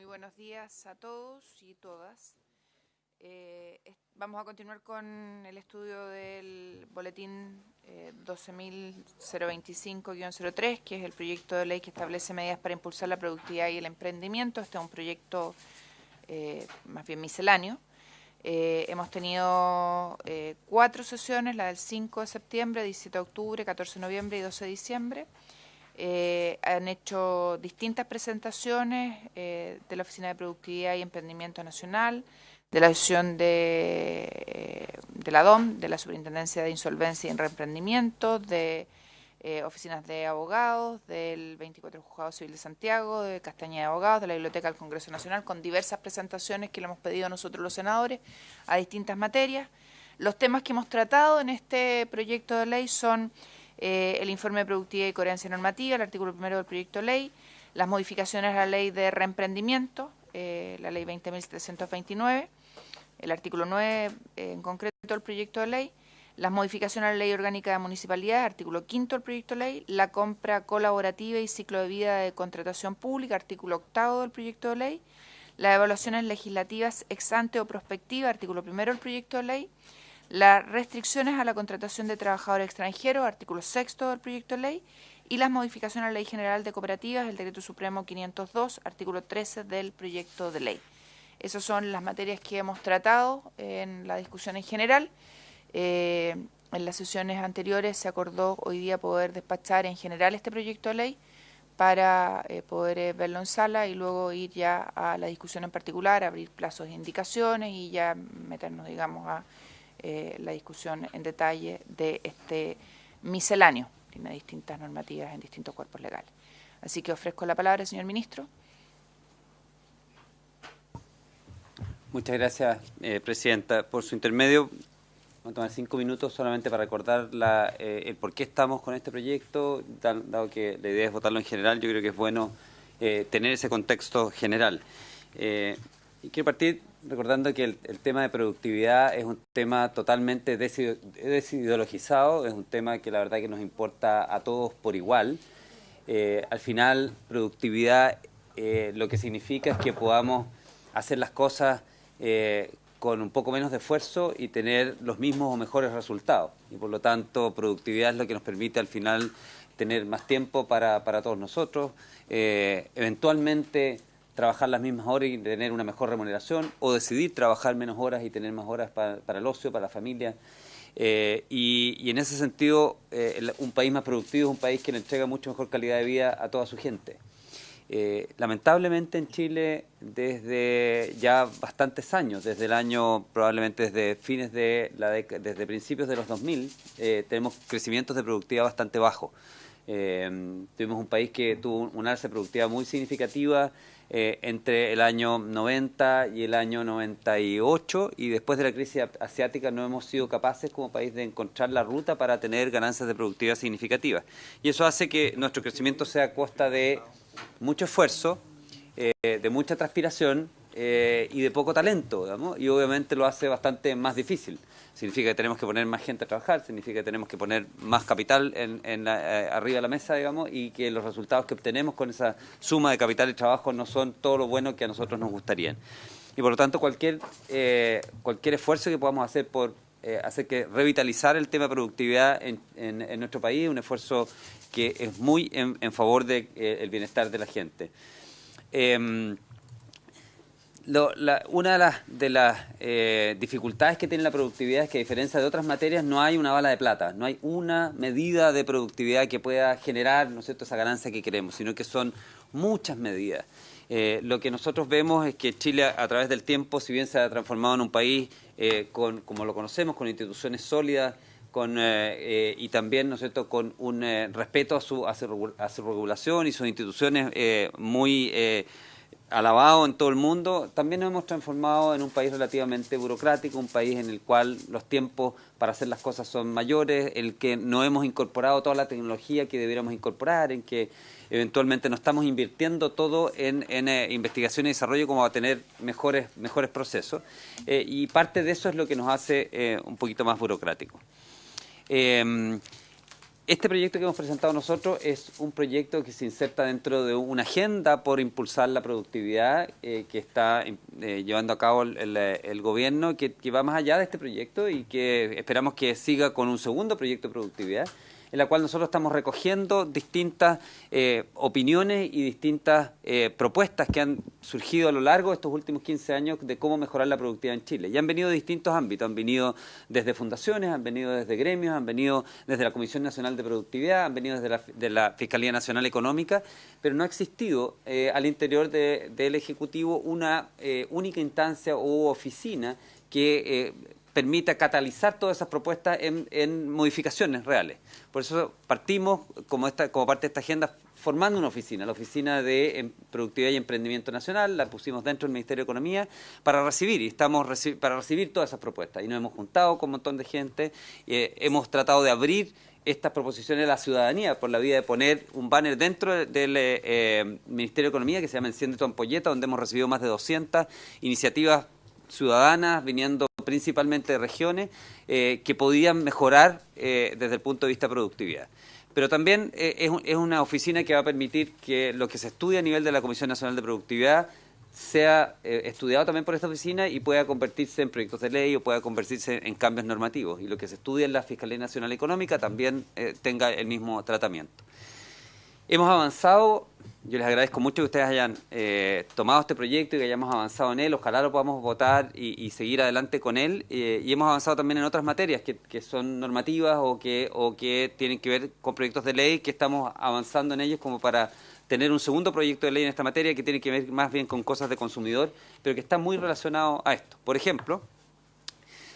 Muy buenos días a todos y todas. Vamos a continuar con el estudio del boletín 12.025-03, que es el proyecto de ley que establece medidas para impulsar la productividad y el emprendimiento. Este es un proyecto más bien misceláneo. Hemos tenido 4 sesiones, la del 5 de septiembre, 17 de octubre, 14 de noviembre y 12 de diciembre. Han hecho distintas presentaciones de la Oficina de Productividad y Emprendimiento Nacional, de la Asociación de la DOM, de la Superintendencia de Insolvencia y Reemprendimiento, de oficinas de abogados, del 24 Juzgado Civil de Santiago, de Castañeda de Abogados, de la Biblioteca del Congreso Nacional, con diversas presentaciones que le hemos pedido a nosotros los senadores a distintas materias. Los temas que hemos tratado en este proyecto de ley son el informe de productividad y coherencia normativa, el artículo 1 del proyecto de ley, las modificaciones a la ley de reemprendimiento, la ley 20.729, el artículo 9 en concreto del proyecto de ley, las modificaciones a la ley orgánica de municipalidades, artículo 5 del proyecto de ley, la compra colaborativa y ciclo de vida de contratación pública, artículo 8 del proyecto de ley, las evaluaciones legislativas ex ante o prospectiva, artículo 1 del proyecto de ley, las restricciones a la contratación de trabajadores extranjeros, artículo 6 del proyecto de ley, y las modificaciones a la Ley General de Cooperativas, el Decreto Supremo 502, artículo 13 del proyecto de ley. Esas son las materias que hemos tratado en la discusión en general. En las sesiones anteriores se acordó hoy día poder despachar en general este proyecto de ley para poder verlo en sala y luego ir ya a la discusión en particular, abrir plazos de indicaciones y ya meternos, digamos, a la discusión en detalle de este misceláneo. Tiene distintas normativas en distintos cuerpos legales. Así que ofrezco la palabra, señor ministro. Muchas gracias, Presidenta. Por su intermedio, vamos a tomar 5 minutos solamente para recordar el por qué estamos con este proyecto, dado que la idea es votarlo en general. Yo creo que es bueno tener ese contexto general. Y quiero partir recordando que el tema de productividad es un tema totalmente desideologizado, es un tema que la verdad que nos importa a todos por igual. Al final, productividad lo que significa es que podamos hacer las cosas con un poco menos de esfuerzo y tener los mismos o mejores resultados. Y por lo tanto, productividad es lo que nos permite al final tener más tiempo para todos nosotros, eventualmente trabajar las mismas horas y tener una mejor remuneración, o decidir trabajar menos horas y tener más horas para el ocio, para la familia. Y en ese sentido, un país más productivo es un país que le entrega mucho mejor calidad de vida a toda su gente. Lamentablemente en Chile, desde ya bastantes años, desde el año, probablemente desde fines de la década, desde principios de los 2000, tenemos crecimientos de productividad bastante bajos. Tuvimos un país que tuvo un alza de productividad muy significativa entre el año 90 y el año 98, y después de la crisis asiática no hemos sido capaces como país de encontrar la ruta para tener ganancias de productividad significativas. Y eso hace que nuestro crecimiento sea a costa de mucho esfuerzo, de mucha transpiración y de poco talento, digamos, y obviamente lo hace bastante más difícil. Significa que tenemos que poner más gente a trabajar, significa que tenemos que poner más capital arriba de la mesa, digamos, y que los resultados que obtenemos con esa suma de capital y trabajo no son todo lo bueno que a nosotros nos gustaría. Y por lo tanto, cualquier esfuerzo que podamos hacer por hacer que revitalizar el tema de productividad en nuestro país, un esfuerzo que es muy en favor del bienestar de la gente. Una de las dificultades que tiene la productividad es que, a diferencia de otras materias, no hay una bala de plata, no hay una medida de productividad que pueda generar, ¿no es cierto?, esa ganancia que queremos, sino que son muchas medidas. Lo que nosotros vemos es que Chile, a través del tiempo, si bien se ha transformado en un país como lo conocemos, con instituciones sólidas, y también, ¿no es cierto?, con un respeto a su regulación y sus instituciones muy alabado en todo el mundo, también nos hemos transformado en un país relativamente burocrático, un país en el cual los tiempos para hacer las cosas son mayores, el que no hemos incorporado toda la tecnología que debiéramos incorporar, en que eventualmente no estamos invirtiendo todo en investigación y desarrollo como a tener mejores procesos, y parte de eso es lo que nos hace un poquito más burocrático. Este proyecto que hemos presentado nosotros es un proyecto que se inserta dentro de una agenda por impulsar la productividad que está llevando a cabo el gobierno, que va más allá de este proyecto y que esperamos que siga con un segundo proyecto de productividad, en la cual nosotros estamos recogiendo distintas opiniones y distintas propuestas que han surgido a lo largo de estos últimos 15 años de cómo mejorar la productividad en Chile. Y han venido de distintos ámbitos, han venido desde fundaciones, han venido desde gremios, han venido desde la Comisión Nacional de Productividad, han venido desde la Fiscalía Nacional Económica, pero no ha existido al interior del Ejecutivo una única instancia u oficina que permita catalizar todas esas propuestas en modificaciones reales. Por eso partimos como parte de esta agenda formando una oficina, la Oficina de Productividad y Emprendimiento Nacional, la pusimos dentro del Ministerio de Economía para recibir, para recibir todas esas propuestas. Y nos hemos juntado con un montón de gente, hemos tratado de abrir estas proposiciones a la ciudadanía por la vía de poner un banner dentro del Ministerio de Economía que se llama Enciende tu ampolleta, donde hemos recibido más de 200 iniciativas ciudadanas viniendo principalmente de regiones que podían mejorar desde el punto de vista de productividad. Pero también es una oficina que va a permitir que lo que se estudia a nivel de la Comisión Nacional de Productividad sea estudiado también por esta oficina y pueda convertirse en proyectos de ley o pueda convertirse en cambios normativos. Y lo que se estudia en la Fiscalía Nacional Económica también tenga el mismo tratamiento. Hemos avanzado, yo les agradezco mucho que ustedes hayan tomado este proyecto y que hayamos avanzado en él, ojalá lo podamos votar y seguir adelante con él, y hemos avanzado también en otras materias que son normativas o que tienen que ver con proyectos de ley, que estamos avanzando en ellos como para tener un segundo proyecto de ley en esta materia que tiene que ver más bien con cosas de consumidor, pero que está muy relacionado a esto. Por ejemplo,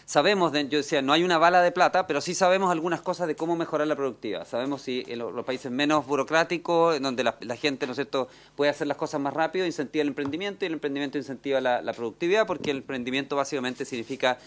sabemos, yo decía, no hay una bala de plata, pero sí sabemos algunas cosas de cómo mejorar la productividad. Sabemos si en los países menos burocráticos, en donde la gente, ¿no es cierto?, puede hacer las cosas más rápido, incentiva el emprendimiento y el emprendimiento incentiva la productividad, porque el emprendimiento básicamente significa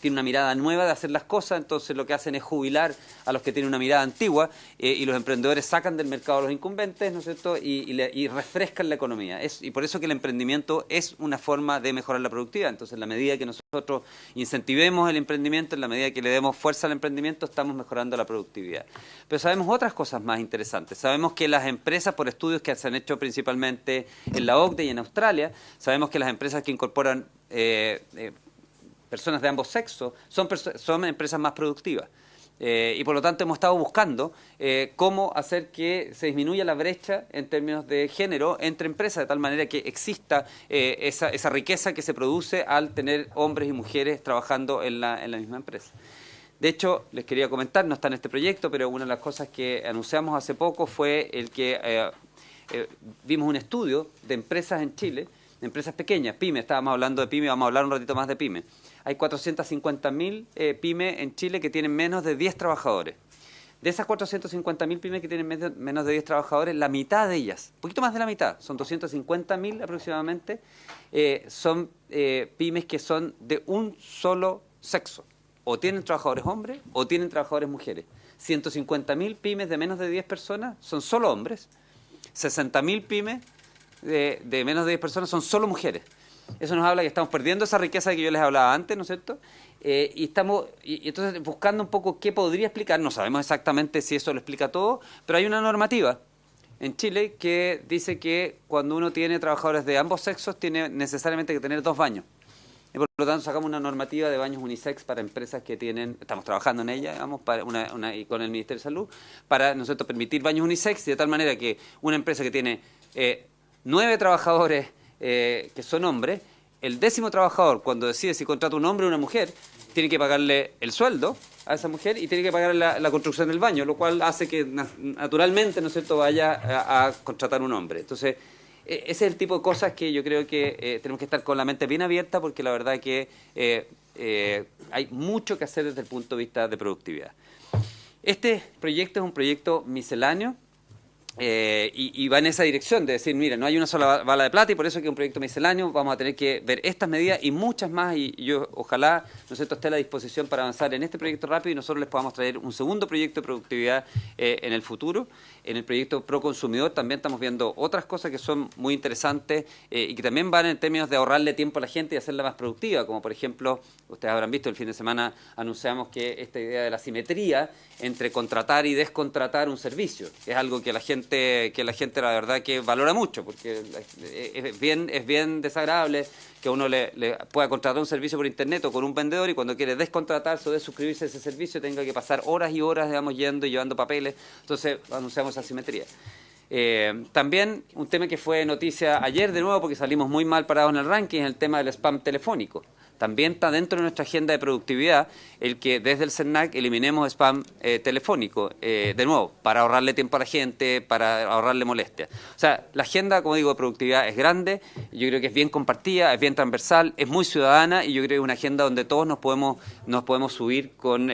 tiene una mirada nueva de hacer las cosas, entonces lo que hacen es jubilar a los que tienen una mirada antigua y los emprendedores sacan del mercado a los incumbentes, ¿no es cierto?, y refrescan la economía. Y por eso que el emprendimiento es una forma de mejorar la productividad. Entonces, en la medida que nosotros incentivemos el emprendimiento, en la medida que le demos fuerza al emprendimiento, estamos mejorando la productividad. Pero sabemos otras cosas más interesantes. Sabemos que las empresas, por estudios que se han hecho principalmente en la OCDE y en Australia, sabemos que las empresas que incorporan personas de ambos sexos son empresas más productivas. Y por lo tanto hemos estado buscando cómo hacer que se disminuya la brecha en términos de género entre empresas, de tal manera que exista esa riqueza que se produce al tener hombres y mujeres trabajando en la misma empresa. De hecho, les quería comentar, no está en este proyecto, pero una de las cosas que anunciamos hace poco fue el que vimos un estudio de empresas en Chile, empresas pequeñas, pymes, estábamos hablando de pymes, vamos a hablar un ratito más de pymes. Hay 450.000 pymes en Chile que tienen menos de 10 trabajadores. De esas 450.000 pymes que tienen menos de 10 trabajadores, la mitad de ellas, un poquito más de la mitad, son 250.000 aproximadamente, son pymes que son de un solo sexo. O tienen trabajadores hombres o tienen trabajadores mujeres. 150.000 pymes de menos de 10 personas son solo hombres. 60.000 pymes de menos de 10 personas son solo mujeres. Eso nos habla que estamos perdiendo esa riqueza que yo les hablaba antes, ¿no es cierto? Y entonces buscando un poco qué podría explicar, no sabemos exactamente si eso lo explica todo, pero hay una normativa en Chile que dice que cuando uno tiene trabajadores de ambos sexos tiene necesariamente que tener 2 baños. Y por lo tanto sacamos una normativa de baños unisex para empresas que tienen, estamos trabajando en ella, digamos, y con el Ministerio de Salud, para nosotros permitir baños unisex, de tal manera que una empresa que tiene 9 trabajadores que son hombres, el 10º trabajador, cuando decide si contrata un hombre o una mujer, tiene que pagarle el sueldo a esa mujer y tiene que pagar la construcción del baño, lo cual hace que naturalmente, ¿no es cierto?, vaya a contratar un hombre. Entonces, ese es el tipo de cosas que yo creo que tenemos que estar con la mente bien abierta, porque la verdad que hay mucho que hacer desde el punto de vista de productividad. Este proyecto es un proyecto misceláneo Y va en esa dirección de decir, mira, no hay una sola bala de plata y por eso que un proyecto misceláneo vamos a tener que ver estas medidas y muchas más y yo ojalá, ¿no es cierto?, esté a la disposición para avanzar en este proyecto rápido y nosotros les podamos traer un segundo proyecto de productividad en el futuro. En el proyecto Pro Consumidor también estamos viendo otras cosas que son muy interesantes y que también van en términos de ahorrarle tiempo a la gente y hacerla más productiva, como por ejemplo, ustedes habrán visto, el fin de semana anunciamos que esta idea de la simetría entre contratar y descontratar un servicio es algo que la gente la verdad que valora mucho, porque es bien desagradable que uno le pueda contratar un servicio por internet o con un vendedor y cuando quiere descontratarse o desuscribirse a ese servicio tenga que pasar horas y horas, digamos, yendo y llevando papeles. Entonces anunciamos esa simetría. También un tema que fue noticia ayer de nuevo porque salimos muy mal parados en el ranking es el tema del spam telefónico. También está dentro de nuestra agenda de productividad el que desde el CERNAC eliminemos spam telefónico, de nuevo, para ahorrarle tiempo a la gente, para ahorrarle molestia. O sea, la agenda, como digo, de productividad es grande, yo creo que es bien compartida, es bien transversal, es muy ciudadana y yo creo que es una agenda donde todos nos podemos subir con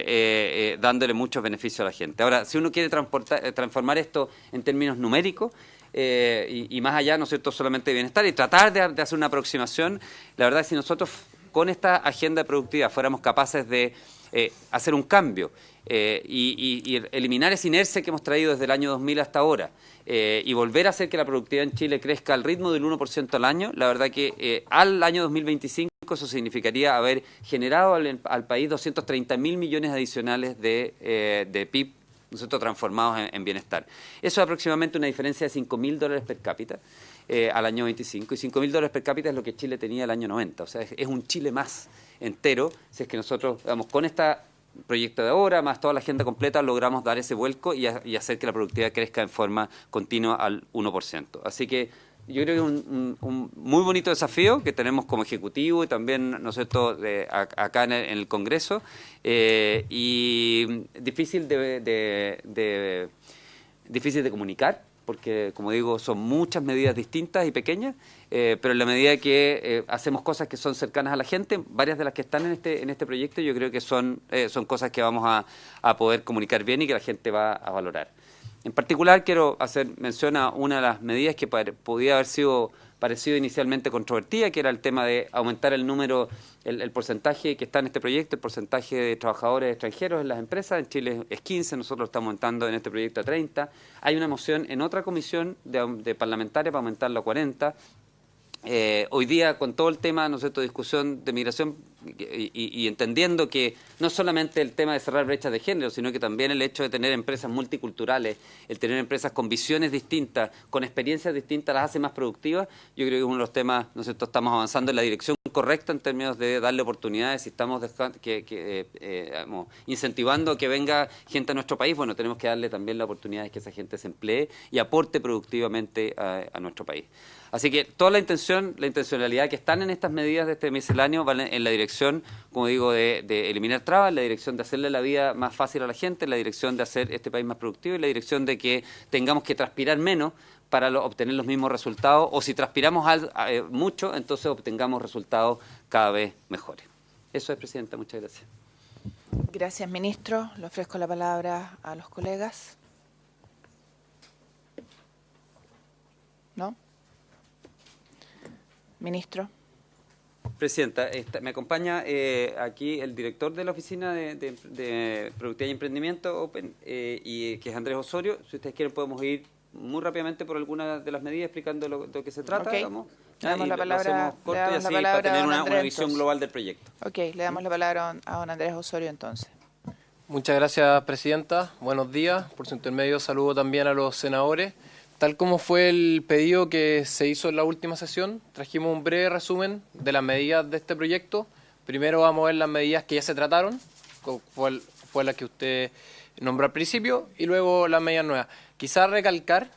dándole muchos beneficios a la gente. Ahora, si uno quiere transformar esto en términos numéricos, y más allá, ¿no es cierto?, solamente de bienestar y tratar de hacer una aproximación, la verdad es que si nosotros con esta agenda de productividad fuéramos capaces de hacer un cambio y eliminar esa inercia que hemos traído desde el año 2000 hasta ahora y volver a hacer que la productividad en Chile crezca al ritmo del 1% al año, la verdad que al año 2025 eso significaría haber generado al país 230.000 millones adicionales de PIB, nosotros transformados en bienestar. Eso es aproximadamente una diferencia de $5.000 per cápita al año 25, y $5.000 per cápita es lo que Chile tenía el año 90, o sea, es un Chile más entero, si es que nosotros, digamos, con este proyecto de ahora, más toda la agenda completa, logramos dar ese vuelco y hacer que la productividad crezca en forma continua al 1%. Así que yo creo que es un muy bonito desafío que tenemos como Ejecutivo y también, ¿no es cierto?, acá en el Congreso, y difícil difícil de comunicar, porque, como digo, son muchas medidas distintas y pequeñas, pero en la medida que hacemos cosas que son cercanas a la gente, varias de las que están en este proyecto, yo creo que son cosas que vamos a poder comunicar bien y que la gente va a valorar. En particular, quiero hacer mención a una de las medidas que podía haber sido parecido inicialmente controvertida, que era el tema de aumentar el número, el porcentaje que está en este proyecto, el porcentaje de trabajadores extranjeros en las empresas. En Chile es 15, nosotros lo estamos aumentando en este proyecto a 30. Hay una moción en otra comisión de parlamentaria para aumentarlo a 40. Hoy día, con todo el tema, ¿no es cierto?, discusión de migración y entendiendo que no solamente el tema de cerrar brechas de género, sino que también el hecho de tener empresas multiculturales, el tener empresas con visiones distintas, con experiencias distintas, las hace más productivas. Yo creo que es uno de los temas, ¿no es cierto?, estamos avanzando en la dirección correcta en términos de darle oportunidades. Si estamos incentivando que venga gente a nuestro país, bueno, tenemos que darle también la oportunidad de que esa gente se emplee y aporte productivamente a nuestro país. Así que toda la intencionalidad que están en estas medidas de este misceláneo van en la dirección, como digo, de eliminar trabas, en la dirección de hacerle la vida más fácil a la gente, en la dirección de hacer este país más productivo, en la dirección de que tengamos que transpirar menos para obtener los mismos resultados, o si transpiramos mucho, entonces obtengamos resultados cada vez mejores. Eso es, Presidenta. Muchas gracias. Gracias, ministro. Le ofrezco la palabra a los colegas. ¿No? Ministro. Presidenta, me acompaña aquí el director de la Oficina de Productividad y Emprendimiento, Open, y que es Andrés Osorio. Si ustedes quieren podemos ir muy rápidamente por algunas de las medidas explicando lo que se trata. Okay. Digamos, le damos la palabra, corto y así para tener una visión global del proyecto. Ok, le damos la palabra a don Andrés Osorio entonces. Muchas gracias, Presidenta. Buenos días. Por su intermedio saludo también a los senadores. Tal como fue el pedido que se hizo en la última sesión, trajimos un breve resumen de las medidas de este proyecto. Primero vamos a ver las medidas que ya se trataron, fue la que usted nombró al principio, y luego las medidas nuevas. Quizás recalcar,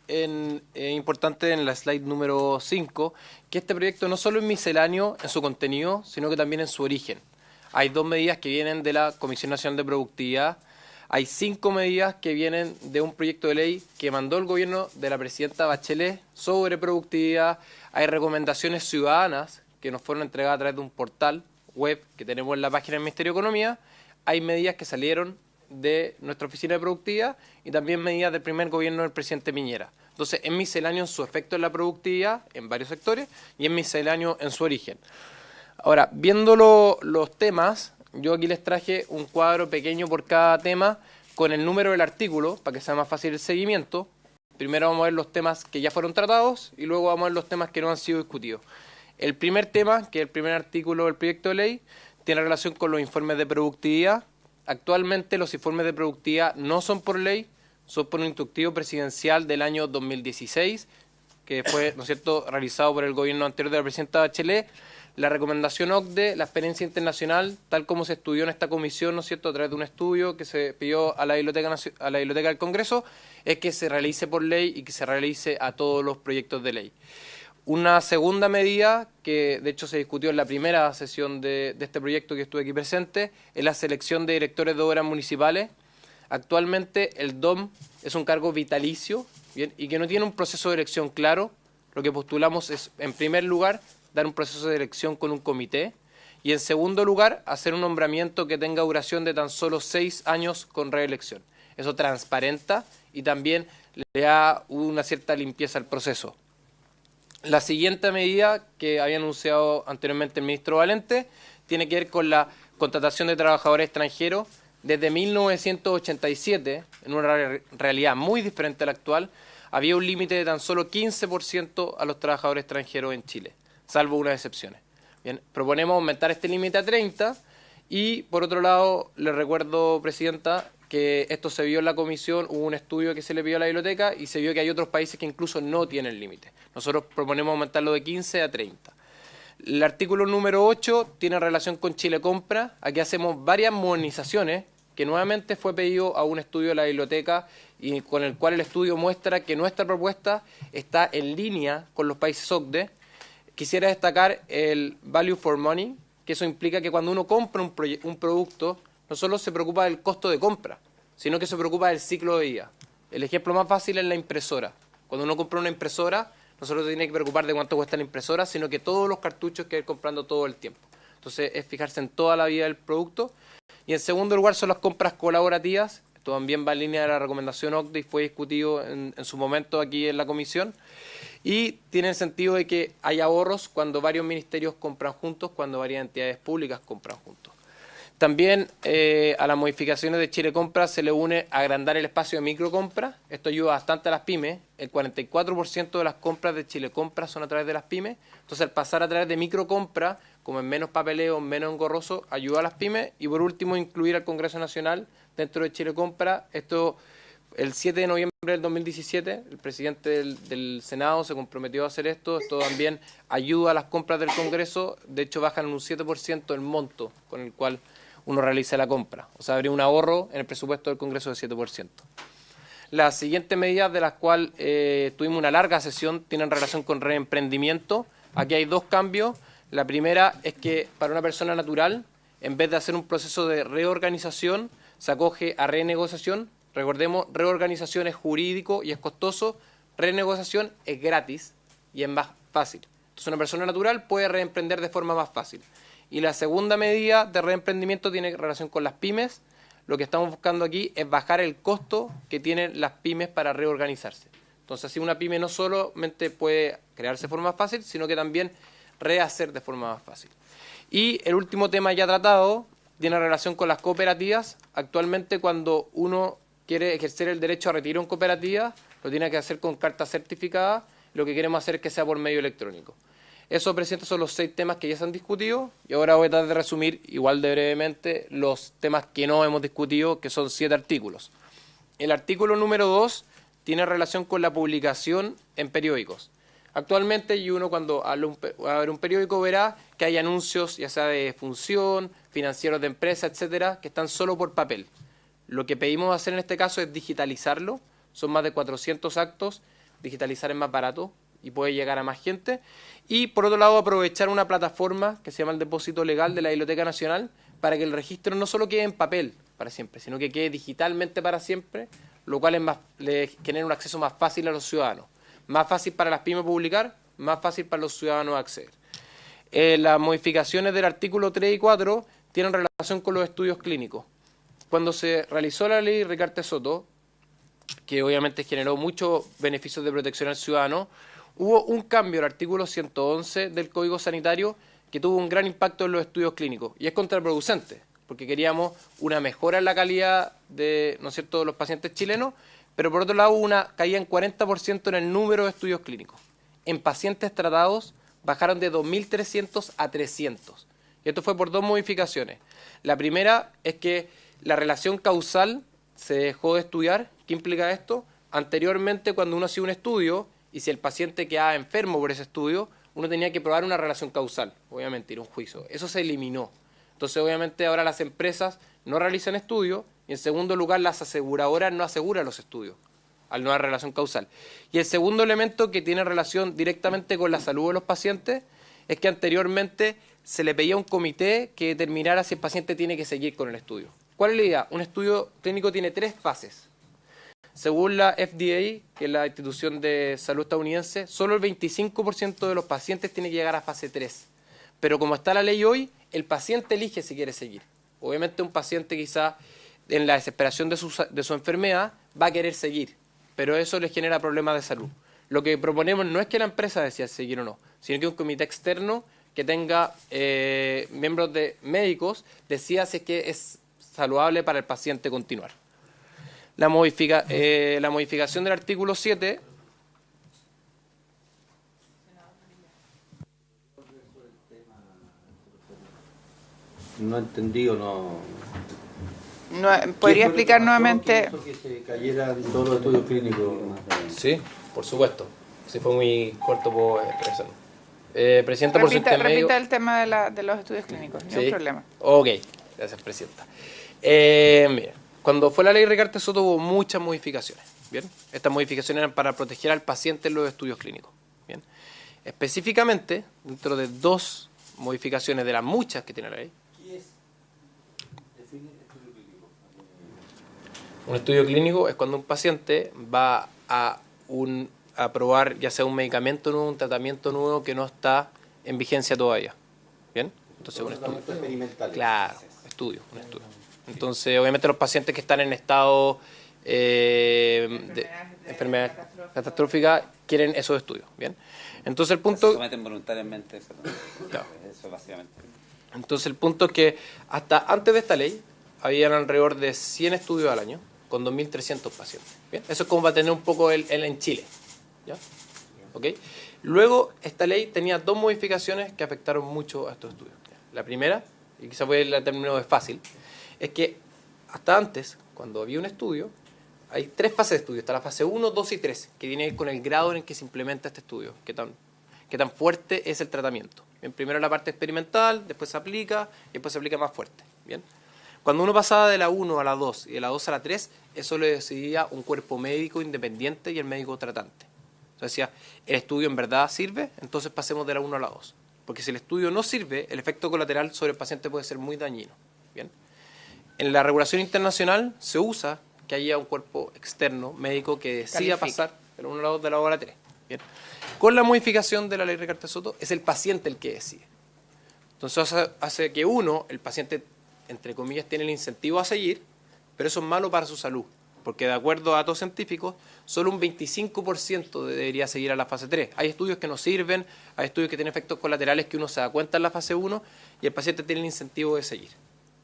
importante en la slide número 5, que este proyecto no solo es misceláneo en su contenido, sino que también en su origen. Hay 2 medidas que vienen de la Comisión Nacional de Productividad. Hay 5 medidas que vienen de un proyecto de ley que mandó el gobierno de la presidenta Bachelet sobre productividad. Hay recomendaciones ciudadanas que nos fueron entregadas a través de un portal web que tenemos en la página del Ministerio de Economía. Hay medidas que salieron de nuestra oficina de productividad y también medidas del primer gobierno del presidente Piñera. Entonces, es misceláneo en su efecto en la productividad, en varios sectores, y es misceláneo en su origen. Ahora, viendo los temas, yo aquí les traje un cuadro pequeño por cada tema con el número del artículo, para que sea más fácil el seguimiento. Primero vamos a ver los temas que ya fueron tratados y luego vamos a ver los temas que no han sido discutidos. El primer tema, que es el primer artículo del proyecto de ley, tiene relación con los informes de productividad. Actualmente los informes de productividad no son por ley, son por un instructivo presidencial del año 2016, que fue, ¿no es cierto?, realizado por el gobierno anterior de la presidenta Bachelet. La recomendación OCDE, la experiencia internacional, tal como se estudió en esta comisión, ¿no es cierto?, a través de un estudio que se pidió a la Biblioteca del Congreso, es que se realice por ley y que se realice a todos los proyectos de ley. Una segunda medida, que de hecho se discutió en la primera sesión de este proyecto que estuve aquí presente, es la selección de directores de obras municipales. Actualmente el DOM es un cargo vitalicio, ¿bien?, y que no tiene un proceso de elección claro. Lo que postulamos es, en primer lugar, dar un proceso de elección con un comité y, en segundo lugar, hacer un nombramiento que tenga duración de tan solo 6 años con reelección. Eso transparenta y también le da una cierta limpieza al proceso. La siguiente medida que había anunciado anteriormente el ministro Valente tiene que ver con la contratación de trabajadores extranjeros. Desde 1987, en una realidad muy diferente a la actual, había un límite de tan solo 15% a los trabajadores extranjeros en Chile, salvo unas excepciones. Bien, proponemos aumentar este límite a 30 y, por otro lado, les recuerdo, Presidenta, que esto se vio en la comisión, hubo un estudio que se le pidió a la biblioteca y se vio que hay otros países que incluso no tienen límite. Nosotros proponemos aumentarlo de 15 a 30. El artículo número 8 tiene relación con Chile Compra. Aquí hacemos varias modernizaciones que nuevamente fue pedido a un estudio de la biblioteca y con el cual el estudio muestra que nuestra propuesta está en línea con los países OCDE. Quisiera destacar el value for money, que eso implica que cuando uno compra un producto, no solo se preocupa del costo de compra, sino que se preocupa del ciclo de vida. El ejemplo más fácil es la impresora. Cuando uno compra una impresora, no solo se tiene que preocupar de cuánto cuesta la impresora, sino que todos los cartuchos que ir comprando todo el tiempo. Entonces, es fijarse en toda la vida del producto. Y en segundo lugar son las compras colaborativas. Esto también va en línea de la recomendación OCDE y fue discutido en su momento aquí en la comisión. Y tiene el sentido de que hay ahorros cuando varios ministerios compran juntos, cuando varias entidades públicas compran juntos. También a las modificaciones de Chile Compra se le une agrandar el espacio de microcompra. Esto ayuda bastante a las pymes. El 44% de las compras de Chile Compra son a través de las pymes. Entonces, al pasar a través de microcompra, como en menos papeleo, menos engorroso, ayuda a las pymes. Y por último, incluir al Congreso Nacional dentro de Chile Compra. Esto, el 7 de noviembre del 2017, el presidente del Senado se comprometió a hacer esto. Esto también ayuda a las compras del Congreso. De hecho, bajan en un 7% el monto con el cual uno realiza la compra. O sea, habría un ahorro en el presupuesto del Congreso de 7%. Las siguientes medidas, de las cuales tuvimos una larga sesión, tienen relación con reemprendimiento. Aquí hay dos cambios. La primera es que para una persona natural, en vez de hacer un proceso de reorganización, se acoge a renegociación. Recordemos, reorganización es jurídico y es costoso. Renegociación es gratis y es más fácil. Entonces, una persona natural puede reemprender de forma más fácil. Y la segunda medida de reemprendimiento tiene relación con las pymes. Lo que estamos buscando aquí es bajar el costo que tienen las pymes para reorganizarse. Entonces, así una pyme no solamente puede crearse de forma más fácil, sino que también rehacer de forma más fácil. Y el último tema ya tratado tiene relación con las cooperativas. Actualmente, cuando uno quiere ejercer el derecho a retiro en cooperativa, lo tiene que hacer con carta certificada. Lo que queremos hacer es que sea por medio electrónico. Eso, Presidente, son los 6 temas que ya se han discutido y ahora voy a tratar de resumir igual de brevemente los temas que no hemos discutido, que son 7 artículos. El artículo número 2 tiene relación con la publicación en periódicos. Actualmente, y uno cuando va a ver un periódico verá que hay anuncios, ya sea de función, financieros de empresa, etcétera, que están solo por papel. Lo que pedimos hacer en este caso es digitalizarlo. Son más de 400 actos. Digitalizar es más barato y puede llegar a más gente. Y, por otro lado, aprovechar una plataforma que se llama el Depósito Legal de la Biblioteca Nacional para que el registro no solo quede en papel para siempre, sino que quede digitalmente para siempre, lo cual le genera un acceso más fácil a los ciudadanos. Más fácil para las pymes publicar, más fácil para los ciudadanos acceder. Las modificaciones del artículo 3 y 4 tienen relación con los estudios clínicos. cuando se realizó la ley Ricardo Soto, que obviamente generó muchos beneficios de protección al ciudadano, hubo un cambio al artículo 111 del Código Sanitario que tuvo un gran impacto en los estudios clínicos, y es contraproducente, porque queríamos una mejora en la calidad de, ¿no es cierto?, de los pacientes chilenos, pero por otro lado hubo una caída en 40% en el número de estudios clínicos. En pacientes tratados bajaron de 2.300 a 300. Y esto fue por dos modificaciones. La primera es que la relación causal se dejó de estudiar. ¿Qué implica esto? Anteriormente, cuando uno hacía un estudio, y si el paciente quedaba enfermo por ese estudio, uno tenía que probar una relación causal, obviamente, ir a un juicio. Eso se eliminó. Entonces, obviamente, ahora las empresas no realizan estudios, y en segundo lugar, las aseguradoras no aseguran los estudios, al no haber relación causal. Y el segundo elemento que tiene relación directamente con la salud de los pacientes es que anteriormente se le pedía a un comité que determinara si el paciente tiene que seguir con el estudio. ¿Cuál es la idea? Un estudio clínico tiene 3 fases. Según la FDA, que es la institución de salud estadounidense, solo el 25% de los pacientes tiene que llegar a fase 3. Pero como está la ley hoy, el paciente elige si quiere seguir. Obviamente un paciente quizá en la desesperación de su enfermedad va a querer seguir, pero eso les genera problemas de salud. Lo que proponemos no es que la empresa decida seguir o no, sino que un comité externo que tenga miembros de médicos decida si es que es saludable para el paciente continuar. La modificación del artículo 7... No entendí o no... ¿Podría explicar nuevamente? Que se cayeran todos los estudios clínicos. Sí, por supuesto. Si fue muy corto, puedo expresarlo. Presidenta, por su intermedio... Repita el tema de los estudios clínicos, no hay problema. Ok, gracias, Presidenta. Mire, cuando fue la ley Ricardo Soto hubo muchas modificaciones. Bien, estas modificaciones eran para proteger al paciente en los estudios clínicos. Bien, específicamente, dentro de 2 modificaciones de las muchas que tiene la ley. ¿Qué es? Define estudio clínico. Un estudio clínico es cuando un paciente va a probar ya sea un medicamento nuevo, un tratamiento nuevo que no está en vigencia todavía. ¿Bien? Entonces, un estudio experimental. Claro, un estudio. Entonces, obviamente los pacientes que están en estado de enfermedad catastrófica quieren esos estudios. ¿Bien? Entonces el punto... Se someten voluntariamente, eso, claro. Eso básicamente. Entonces el punto es que hasta antes de esta ley habían alrededor de 100 estudios al año con 2.300 pacientes. ¿Bien? Eso es como va a tener un poco en Chile. ¿Ya? ¿Ok? Luego esta ley tenía 2 modificaciones que afectaron mucho a estos estudios. La primera, y quizás voy a término de fácil, es que hasta antes, cuando había un estudio, hay 3 fases de estudio. Está la fase 1, 2 y 3, que tiene que ver con el grado en el que se implementa este estudio, qué tan fuerte es el tratamiento. Bien, primero la parte experimental, después se aplica y después se aplica más fuerte. Bien. Cuando uno pasaba de la 1 a la 2 y de la 2 a la 3, eso lo decidía un cuerpo médico independiente y el médico tratante. O sea, decía, el estudio en verdad sirve, entonces pasemos de la 1 a la 2. Porque si el estudio no sirve, el efecto colateral sobre el paciente puede ser muy dañino. Bien. En la regulación internacional se usa que haya un cuerpo externo, médico, que decida pasar de la 1 a la 2, de la 2 a la 3. Bien. Con la modificación de la ley Ricardo Soto, es el paciente el que decide. Entonces hace que el paciente, entre comillas, tiene el incentivo a seguir, pero eso es malo para su salud, porque de acuerdo a datos científicos, solo un 25% debería seguir a la fase 3. Hay estudios que no sirven, hay estudios que tienen efectos colaterales que uno se da cuenta en la fase 1 y el paciente tiene el incentivo de seguir.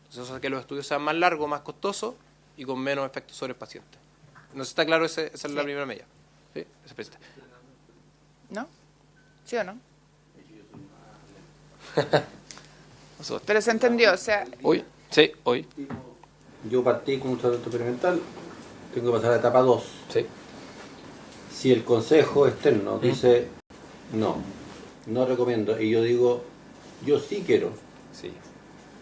Entonces eso hace que los estudios sean más largos, más costosos y con menos efectos sobre el paciente. ¿No está claro? Esa es la primera medida. ¿Sí? ¿No? ¿Sí o no? Pero se entendió, o sea... Hoy. Sí, hoy. Yo partí con un tratamiento experimental, tengo que pasar a la etapa 2. Sí. Si el consejo externo dice no recomiendo, y yo digo, yo sí quiero. Sí.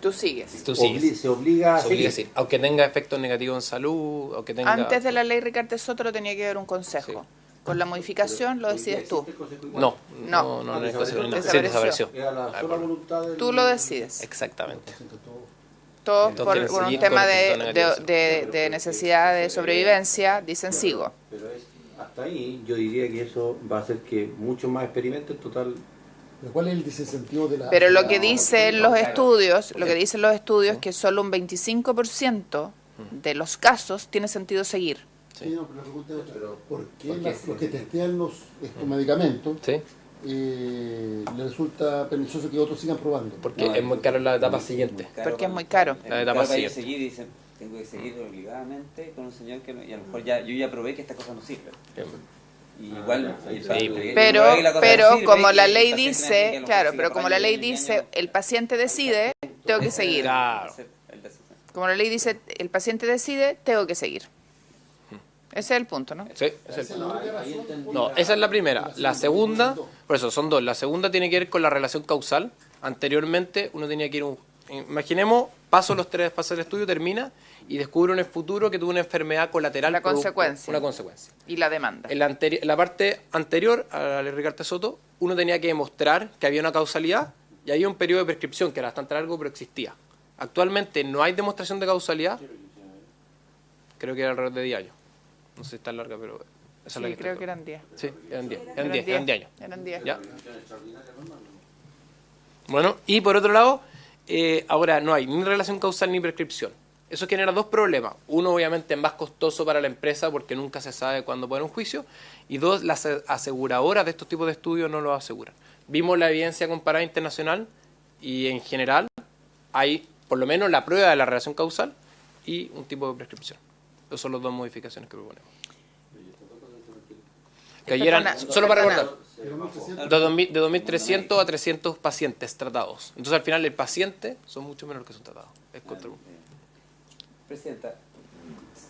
Tú sigues. Se obliga a seguir. Sí. Aunque tenga efectos negativos en salud, aunque tenga... Antes de la ley Ricardo Soto lo tenía que haber un consejo. Sí. Con la modificación lo decides tú. No desapareció. Tú lo decides. Exactamente. Todos por un tema de necesidad de sobrevivencia dicen sigo. Pero hasta ahí yo diría que eso va a hacer que muchos más experimenten total. ¿Cuál es el desincentivo de la...? Pero lo que dicen los estudios, es que solo un 25% de los casos tiene sentido seguir. Sí, no, pero la pregunta es otra. ¿Por qué ¿Por qué los que testean estos medicamentos ¿Sí? le resulta pernicioso que otros sigan probando? Porque No, es muy caro en la etapa siguiente. Porque es muy caro. La etapa para siguiente. ellos seguir y dicen, tengo que seguir obligadamente con un señor que no, y a lo mejor yo ya probé que esta cosa no sirve. Y igual, Pero probé que la cosa pero no sirve, como y la el ley paciente dice, tiene que a lo claro, mejor pero siga como por la años ley y años, dice, el paciente decide, tengo que seguir. Claro. Como la ley dice, el paciente decide, tengo que seguir. Ese es el punto, ¿no? Sí, ese es el punto. No, esa es la primera. La segunda, por eso son dos. La segunda tiene que ver con la relación causal. Anteriormente uno tenía que ir imaginemos, paso los 3 fases del estudio, termina y descubro en el futuro que tuvo una enfermedad colateral. La consecuencia. Una consecuencia. Y la demanda. En la parte anterior a la ley Ricardo Soto, uno tenía que demostrar que había una causalidad y había un periodo de prescripción que era bastante largo, pero existía. Actualmente no hay demostración de causalidad. Creo que era alrededor de 10 años. No sé si está larga, pero esa es la Sí, que creo está. que eran 10. Sí, eran 10. Eran 10 años. Eran 10. ¿Ya? Bueno, y por otro lado, ahora no hay ni relación causal ni prescripción. Eso genera dos problemas. Uno, obviamente, es más costoso para la empresa porque nunca se sabe cuándo poner un juicio. Y dos, las aseguradoras de estos tipos de estudios no lo aseguran. Vimos la evidencia comparada internacional y en general hay por lo menos la prueba de la relación causal y un tipo de prescripción. Esas son las dos modificaciones que proponemos. Que ayer eran, solo para recordar, de 2.300 a 300 pacientes tratados. Entonces al final el paciente son mucho menos que son tratados. Es contra... Presidenta,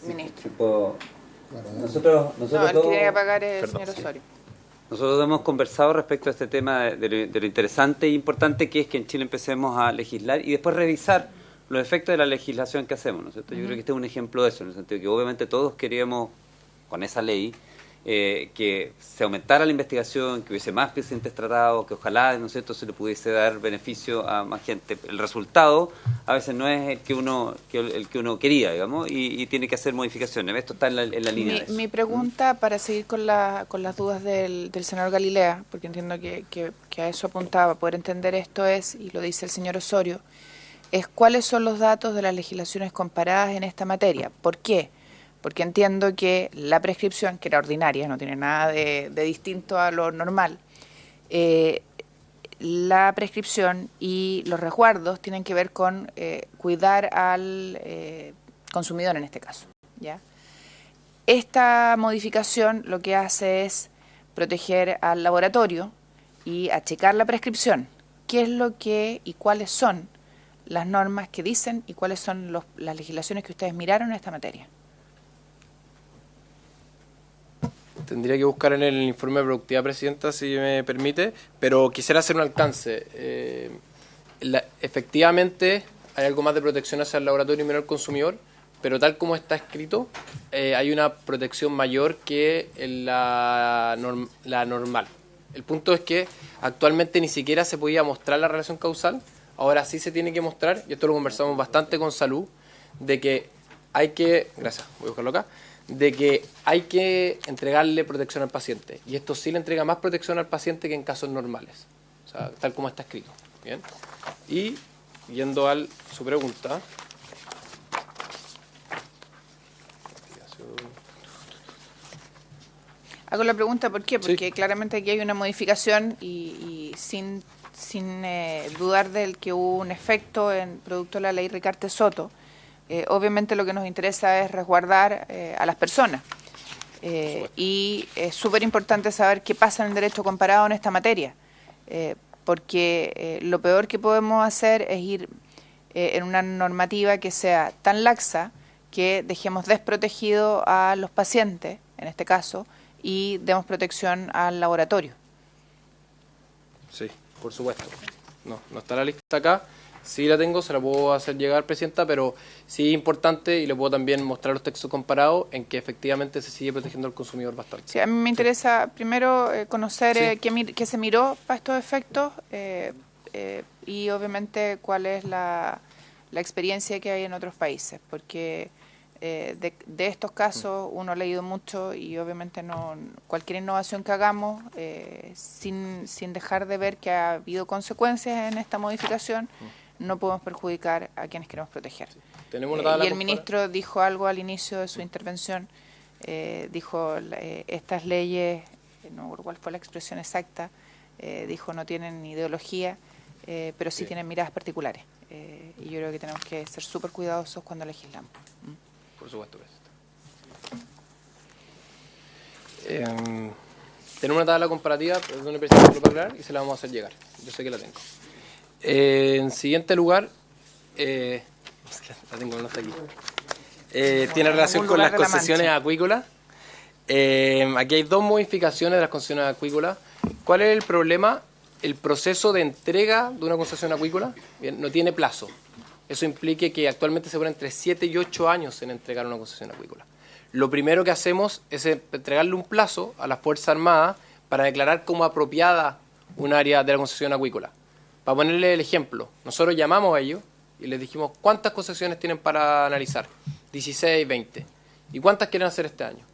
Ministro. nosotros No, el que todos- tiene que pagar es el Perdón, señor sí. Osorio. Nosotros hemos conversado respecto a este tema de lo interesante e importante que es que en Chile empecemos a legislar y después revisar los efectos de la legislación que hacemos, ¿no es cierto? Yo creo que este es un ejemplo de eso, en el sentido que obviamente todos queríamos, con esa ley, que se aumentara la investigación, que hubiese más pacientes tratados, que ojalá, ¿no es cierto?, se le pudiese dar beneficio a más gente. El resultado a veces no es el que uno quería, digamos, y tiene que hacer modificaciones. Esto está en la línea de eso. Mi pregunta, para seguir con las dudas del senador Galilea, porque entiendo que a eso apuntaba, poder entender esto es, y lo dice el señor Osorio, es cuáles son los datos de las legislaciones comparadas en esta materia. ¿Por qué? Porque entiendo que la prescripción, que era ordinaria, no tiene nada de distinto a lo normal, la prescripción y los resguardos tienen que ver con cuidar al consumidor en este caso, ¿ya? Esta modificación lo que hace es proteger al laboratorio y achicar la prescripción. ¿Qué es lo que y cuáles son las normas que dicen y cuáles son las legislaciones que ustedes miraron en esta materia? Tendría que buscar en el informe de productividad, Presidenta, si me permite, pero quisiera hacer un alcance. Efectivamente, hay algo más de protección hacia el laboratorio y menos al consumidor, pero tal como está escrito, hay una protección mayor que la normal. El punto es que actualmente ni siquiera se podía mostrar la relación causal, ahora sí se tiene que mostrar, y esto lo conversamos bastante con Salud, de que hay que, gracias, voy a buscarlo acá, de que hay que entregarle protección al paciente. Y esto sí le entrega más protección al paciente que en casos normales. O sea, tal como está escrito. ¿Bien? Y, yendo a su pregunta... Hago la pregunta, ¿por qué? Porque Sí. claramente aquí hay una modificación y sin dudar del que hubo un efecto en producto de la ley Ricardo Soto. Obviamente lo que nos interesa es resguardar a las personas. Y es súper importante saber qué pasa en el derecho comparado en esta materia. Porque lo peor que podemos hacer es ir en una normativa que sea tan laxa que dejemos desprotegido a los pacientes, en este caso, y demos protección al laboratorio. Sí, por supuesto. No está la lista acá. Sí la tengo, se la puedo hacer llegar, Presidenta, pero sí es importante y le puedo también mostrar los textos comparados en que efectivamente se sigue protegiendo al consumidor bastante. Sí, a mí me interesa primero conocer Sí. qué se miró para estos efectos y obviamente cuál es la experiencia que hay en otros países, porque de estos casos uno ha leído mucho y obviamente no cualquier innovación que hagamos sin dejar de ver que ha habido consecuencias en esta modificación no podemos perjudicar a quienes queremos proteger. Tenemos una tabla y el ministro dijo algo al inicio de su intervención, dijo estas leyes, no recuerdo cuál fue la expresión exacta, dijo no tienen ideología, pero sí tienen miradas particulares. Y yo creo que tenemos que ser súper cuidadosos cuando legislamos. Por supuesto que sí. Tenemos una tabla comparativa de una presidente para aclarar y se la vamos a hacer llegar. Yo sé que la tengo. En siguiente lugar, la tengo, no está aquí. Tiene relación con las concesiones acuícolas. Aquí hay dos modificaciones de las concesiones acuícolas. ¿Cuál es el problema? El proceso de entrega de una concesión acuícola, bien, no tiene plazo. Eso implica que actualmente se pone entre 7 y 8 años en entregar una concesión acuícola. Lo primero que hacemos es entregarle un plazo a la Fuerza Armada para declarar como apropiada un área de la concesión acuícola. Para ponerle el ejemplo, nosotros llamamos a ellos y les dijimos ¿cuántas concesiones tienen para analizar? 16, 20. ¿Y cuántas quieren hacer este año?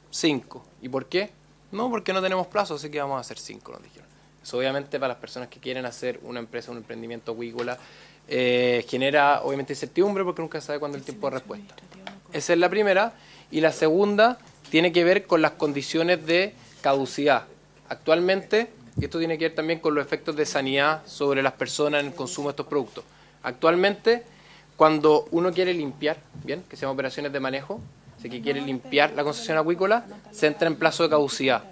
5. ¿Y por qué? No, porque no tenemos plazo, así que vamos a hacer 5, nos dijeron. Eso obviamente para las personas que quieren hacer una empresa, un emprendimiento acuícola, genera obviamente incertidumbre porque nunca se sabe cuándo es el tiempo de respuesta. Esa es la primera. Y la segunda tiene que ver con las condiciones de caducidad. Actualmente, y esto tiene que ver también con los efectos de sanidad sobre las personas en el consumo de estos productos. Actualmente, cuando uno quiere limpiar, bien, que se llaman operaciones de manejo, así que quiere limpiar la concesión acuícola, se entra en plazo de caducidad.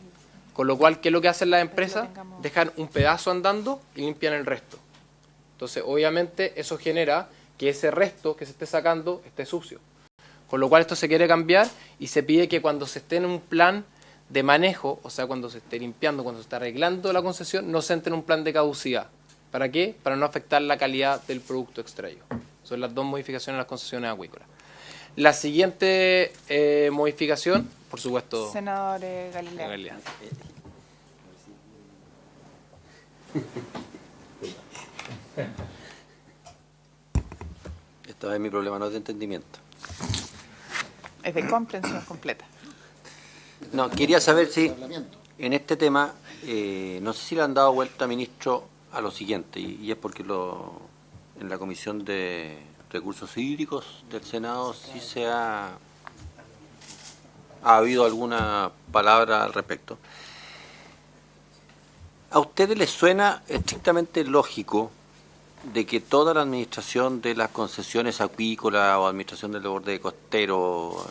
Con lo cual, ¿qué es lo que hacen las empresas? Dejan un pedazo andando y limpian el resto. Entonces, obviamente, eso genera que ese resto que se esté sacando esté sucio. Con lo cual, esto se quiere cambiar y se pide que cuando se esté en un plan de manejo, o sea, cuando se esté limpiando, cuando se esté arreglando la concesión, no se entre en un plan de caducidad. ¿Para qué? Para no afectar la calidad del producto extraído. Son las dos modificaciones en las concesiones acuícolas. La siguiente modificación, por supuesto... Senador Galilea. Esta es mi problema, no es de entendimiento. Es de comprensión completa. No, quería saber si en este tema, no sé si le han dado vuelta, ministro, a lo siguiente, y es porque en la Comisión de Recursos Hídricos del Senado sí ha habido alguna palabra al respecto. ¿A ustedes les suena estrictamente lógico de que toda la administración de las concesiones acuícolas o administración del borde costero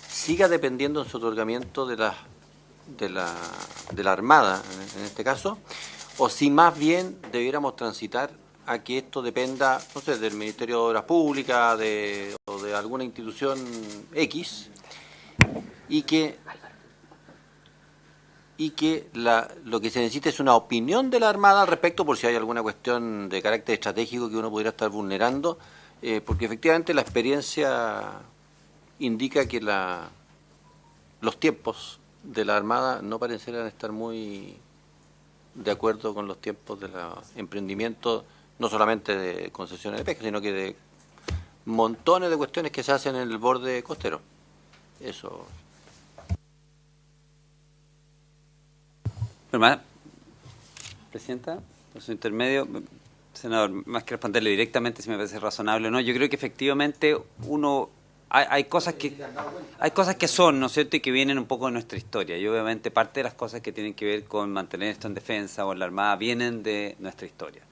siga dependiendo en su otorgamiento de la Armada, en este caso, o si más bien debiéramos transitar a que esto dependa, no sé, del Ministerio de Obras Públicas o de alguna institución X, y que lo que se necesita es una opinión de la Armada al respecto por si hay alguna cuestión de carácter estratégico que uno pudiera estar vulnerando, porque efectivamente la experiencia indica que los tiempos de la Armada no parecieran estar muy de acuerdo con los tiempos de los emprendimientos, no solamente de concesiones de pesca, sino que de montones de cuestiones que se hacen en el borde costero. Eso. Presidenta, por su intermedio, senador, más que responderle directamente si me parece razonable o no, yo creo que efectivamente hay cosas que son, ¿no es cierto?, y que vienen un poco de nuestra historia, y obviamente parte de las cosas que tienen que ver con mantener esto en defensa o en la Armada vienen de nuestra historia.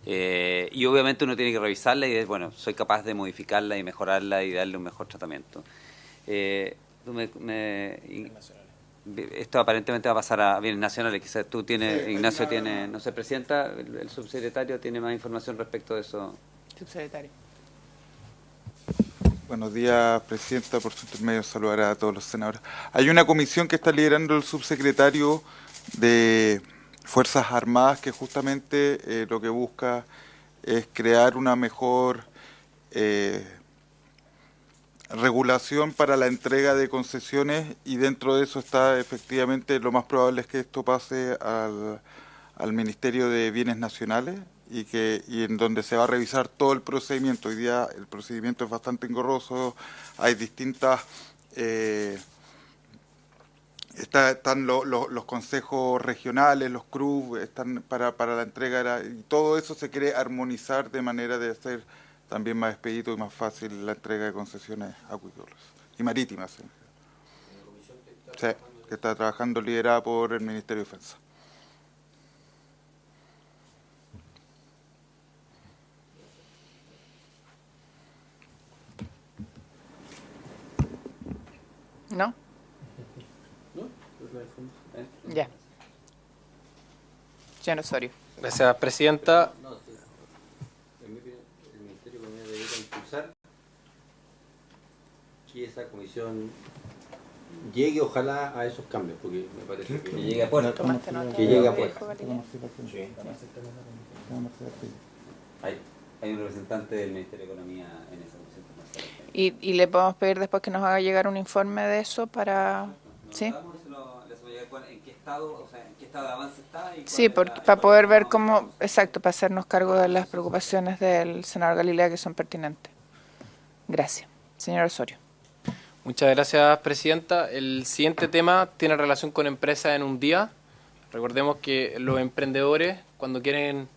Y obviamente uno tiene que revisarla y bueno, soy capaz de modificarla y mejorarla y darle un mejor tratamiento. Esto aparentemente va a pasar a bienes nacionales. Quizás tú tienes, Ignacio tiene, no sé, presidenta, el subsecretario tiene más información respecto de eso. Subsecretario. Buenos días, presidenta. Por su intermedio, saludar a todos los senadores. Hay una comisión que está liderando el subsecretario de Fuerzas Armadas que justamente lo que busca es crear una mejor regulación para la entrega de concesiones, y dentro de eso está efectivamente lo más probable es que esto pase al Ministerio de Bienes Nacionales y en donde se va a revisar todo el procedimiento. Hoy día el procedimiento es bastante engorroso, hay distintas Están los consejos regionales, los CRUB, están para la entrega, y todo eso se quiere armonizar de manera de hacer también más expedito y más fácil la entrega de concesiones acuícolas y marítimas. Sí, que está trabajando liderada por el Ministerio de Defensa. ¿No? Ya. Señor Osorio. Gracias, presidenta. En mi opinión, el Ministerio de Economía debería impulsar que esa comisión llegue, ojalá, a esos cambios, porque me parece que llegue a puerto. ¿Tomaste nota Que de llegue lo a que puerto. dijo Valeria? Hay un representante del Ministerio de Economía en esa comisión. Y le podemos pedir después que nos haga llegar un informe de eso para... ¿Sí? ¿En qué estado, o sea, en qué estado de avance está? Sí, para poder ver cómo... Exacto, para hacernos cargo de las preocupaciones del senador Galilea que son pertinentes. Gracias. Señor Osorio. Muchas gracias, presidenta. El siguiente tema tiene relación con empresas en un día. Recordemos que los emprendedores, cuando quieren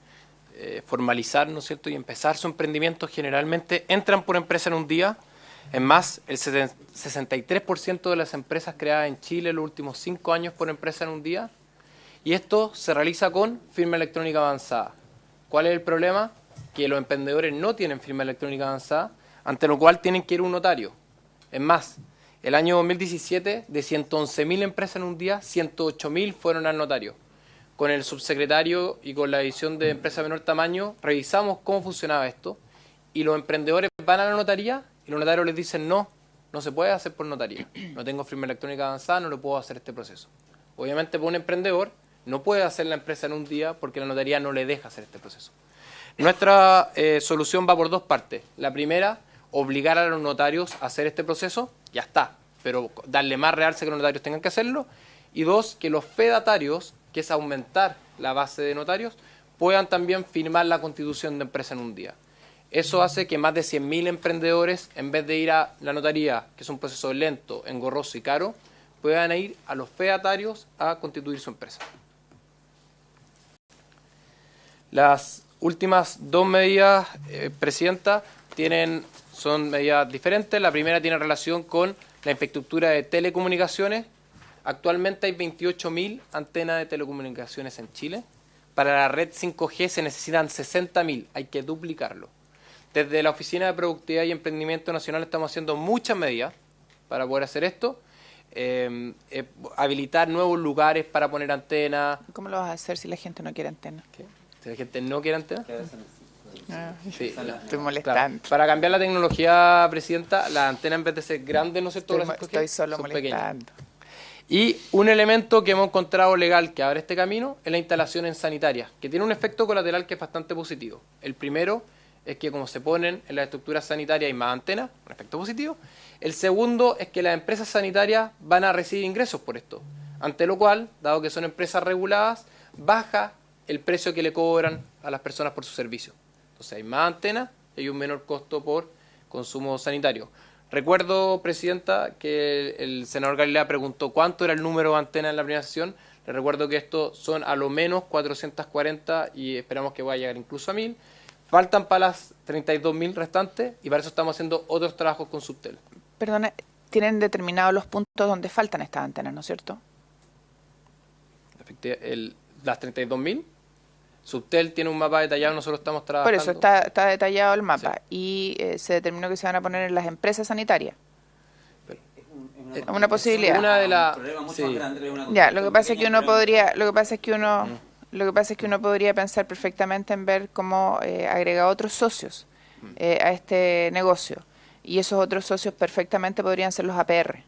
formalizar, ¿no es cierto?, y empezar su emprendimiento, generalmente entran por empresa en un día. Es más, el 63% de las empresas creadas en Chile en los últimos 5 años por empresa en un día. Y esto se realiza con firma electrónica avanzada. ¿Cuál es el problema? Que los emprendedores no tienen firma electrónica avanzada, ante lo cual tienen que ir a un notario. Es más, el año 2017, de 111.000 empresas en un día, 108.000 fueron al notario. Con el subsecretario y con la división de empresas de menor tamaño, revisamos cómo funcionaba esto, y los emprendedores van a la notaría y los notarios les dicen no se puede hacer por notaría. No tengo firma electrónica avanzada, no lo puedo hacer este proceso. Obviamente, para un emprendedor, no puede hacer la empresa en un día porque la notaría no le deja hacer este proceso. Nuestra solución va por 2 partes. La primera, obligar a los notarios a hacer este proceso, ya está, pero darle más realce que los notarios tengan que hacerlo. Y 2, que los fedatarios, que es aumentar la base de notarios, puedan también firmar la constitución de empresa en un día. Eso hace que más de 100.000 emprendedores, en vez de ir a la notaría, que es un proceso lento, engorroso y caro, puedan ir a los fedatarios a constituir su empresa. Las últimas 2 medidas, presidenta, son medidas diferentes. La primera tiene relación con la infraestructura de telecomunicaciones. Actualmente hay 28.000 antenas de telecomunicaciones en Chile. Para la red 5G se necesitan 60.000, hay que duplicarlo. Desde la Oficina de Productividad y Emprendimiento Nacional estamos haciendo muchas medidas para poder hacer esto. Habilitar nuevos lugares para poner antenas. ¿Cómo lo vas a hacer si la gente no quiere antena? ¿Qué? Si la gente no quiere antenas. Sí, estoy molestando. claro. Para cambiar la tecnología, presidenta, la antena en vez de ser grande, ¿no es cierto? Estoy solo son molestando. pequeñas. Y un elemento que hemos encontrado legal que abre este camino es la instalación en sanitarias, que tiene un efecto colateral que es bastante positivo. El primero es que como se ponen en las estructuras sanitarias hay más antenas, un efecto positivo. El segundo es que las empresas sanitarias van a recibir ingresos por esto, ante lo cual, dado que son empresas reguladas, baja el precio que le cobran a las personas por su servicio. Entonces hay más antenas y hay un menor costo por consumo sanitario. Recuerdo, presidenta, que el senador Galilea preguntó cuánto era el número de antenas en la primera sesión. Le recuerdo que estos son a lo menos 440 y esperamos que vaya a llegar incluso a 1.000. Faltan para las 32.000 restantes y para eso estamos haciendo otros trabajos con Subtel. Perdona, tienen determinados los puntos donde faltan estas antenas, ¿no es cierto? Las 32.000. Subtel tiene un mapa detallado, nosotros estamos trabajando. Por eso está detallado el mapa. Sí. Y se determinó que se van a poner en las empresas sanitarias. Es una posibilidad. Es una de las. Ya, lo que pasa es que uno podría, lo que pasa es que uno podría pensar perfectamente en ver cómo agrega otros socios a este negocio. Y esos otros socios perfectamente podrían ser los APR,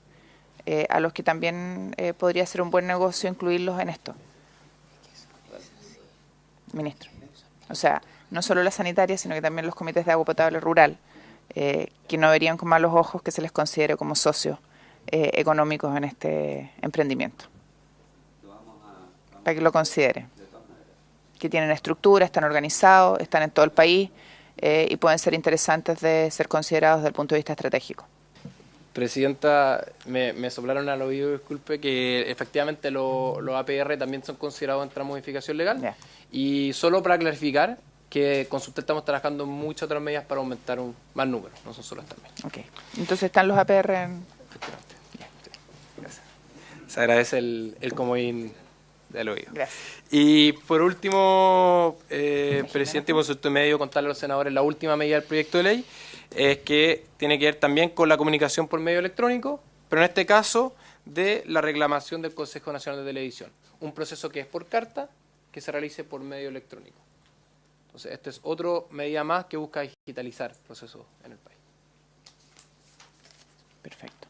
a los que también podría ser un buen negocio incluirlos en esto. Ministro. O sea, no solo las sanitarias, sino que también los comités de agua potable rural, que no verían con malos ojos que se les considere como socios económicos en este emprendimiento. Para que lo considere. Que tienen estructura, están organizados, están en todo el país y pueden ser interesantes de ser considerados desde el punto de vista estratégico. Presidenta, me soplaron al oído, disculpe, que efectivamente los APR también son considerados en modificación legal. Ya. Y solo para clarificar que con usted estamos trabajando en muchas otras medidas para aumentar más números, no son solo estas medidas. Ok. Entonces están los APR en... Efectivamente. Gracias. Se agradece el comodín del oído. Gracias. Y por último, presidente, y por su medio contarle a los senadores la última medida del proyecto de ley, es que tiene que ver también con la comunicación por medio electrónico, pero en este caso de la reclamación del Consejo Nacional de Televisión. Un proceso que es por carta, que se realice por medio electrónico. Entonces, esta es otra medida más que busca digitalizar procesos en el país. Perfecto.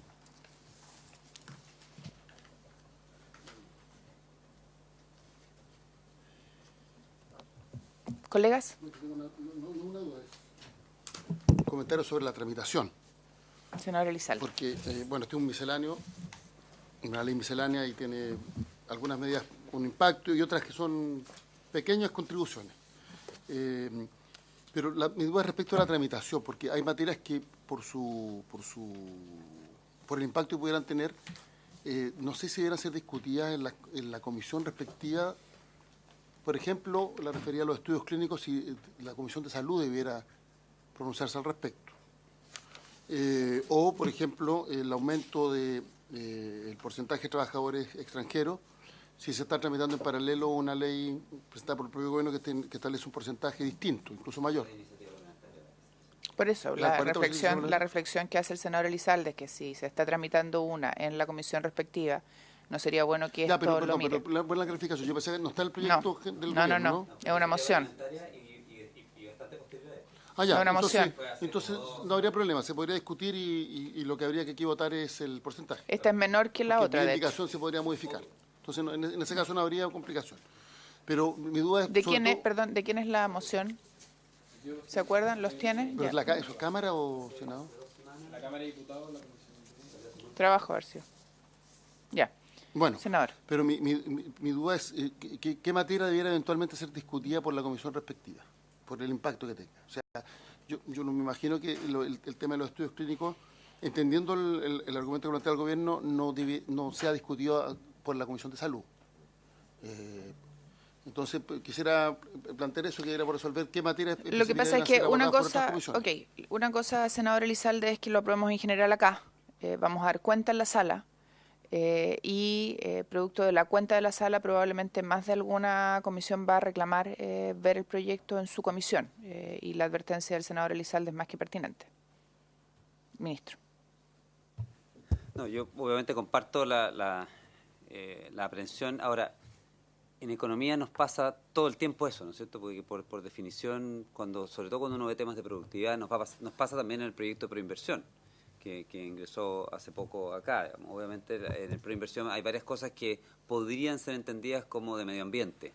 ¿Colegas? Una duda. Un comentario sobre la tramitación. Senador Elizalde. Porque, bueno, este es un misceláneo, una ley miscelánea y tiene algunas medidas con impacto y otras que son pequeñas contribuciones. Pero mi duda es respecto a la tramitación, porque hay materias que por el impacto que pudieran tener, no sé si debieran ser discutidas en la comisión respectiva. Por ejemplo, la refería a los estudios clínicos, si la Comisión de Salud debiera pronunciarse al respecto. O, por ejemplo, el aumento del porcentaje de trabajadores extranjeros, si se está tramitando en paralelo una ley presentada por el propio gobierno que establece un porcentaje distinto, incluso mayor. Por eso, la reflexión que hace el senador Elizalde es que si se está tramitando una en la comisión respectiva, no sería bueno que esto lo mire. Pero buena clarificación. Yo pensé que no está el proyecto del gobierno, no. Es una moción. Ah, ya. Es una moción. Entonces no habría problema. Se podría discutir y lo que habría que aquí votar es el porcentaje. Esta es menor que la Porque otra, la de indicación se podría modificar. Entonces, en ese caso no habría complicación. Pero mi duda es... ¿De quién es, perdón, de quién es la moción? ¿Se acuerdan? ¿Los tiene? ¿Pero es la Cámara o Senado? La Cámara de Diputados, la Comisión de Trabajo, a ver si. Ya. Bueno, Senador. pero mi duda es ¿qué materia debiera eventualmente ser discutida por la comisión respectiva, por el impacto que tenga? O sea, yo no me imagino que el tema de los estudios clínicos, entendiendo el argumento que plantea el gobierno, no sea discutido por la Comisión de Salud. Entonces, quisiera plantear eso, que era por resolver qué materia. Lo que pasa es que una cosa, senador Elizalde, es que lo aprobemos en general acá. Vamos a dar cuenta en la sala. Producto de la cuenta de la sala, probablemente más de alguna comisión va a reclamar ver el proyecto en su comisión, y la advertencia del senador Elizalde es más que pertinente. Ministro. No, yo obviamente comparto la aprehensión. Ahora, en economía nos pasa todo el tiempo eso, ¿no es cierto? Porque por definición, sobre todo cuando uno ve temas de productividad, nos pasa también en el proyecto de proinversión. Que ingresó hace poco acá. Digamos. Obviamente en el proinversión hay varias cosas que podrían ser entendidas como de medio ambiente.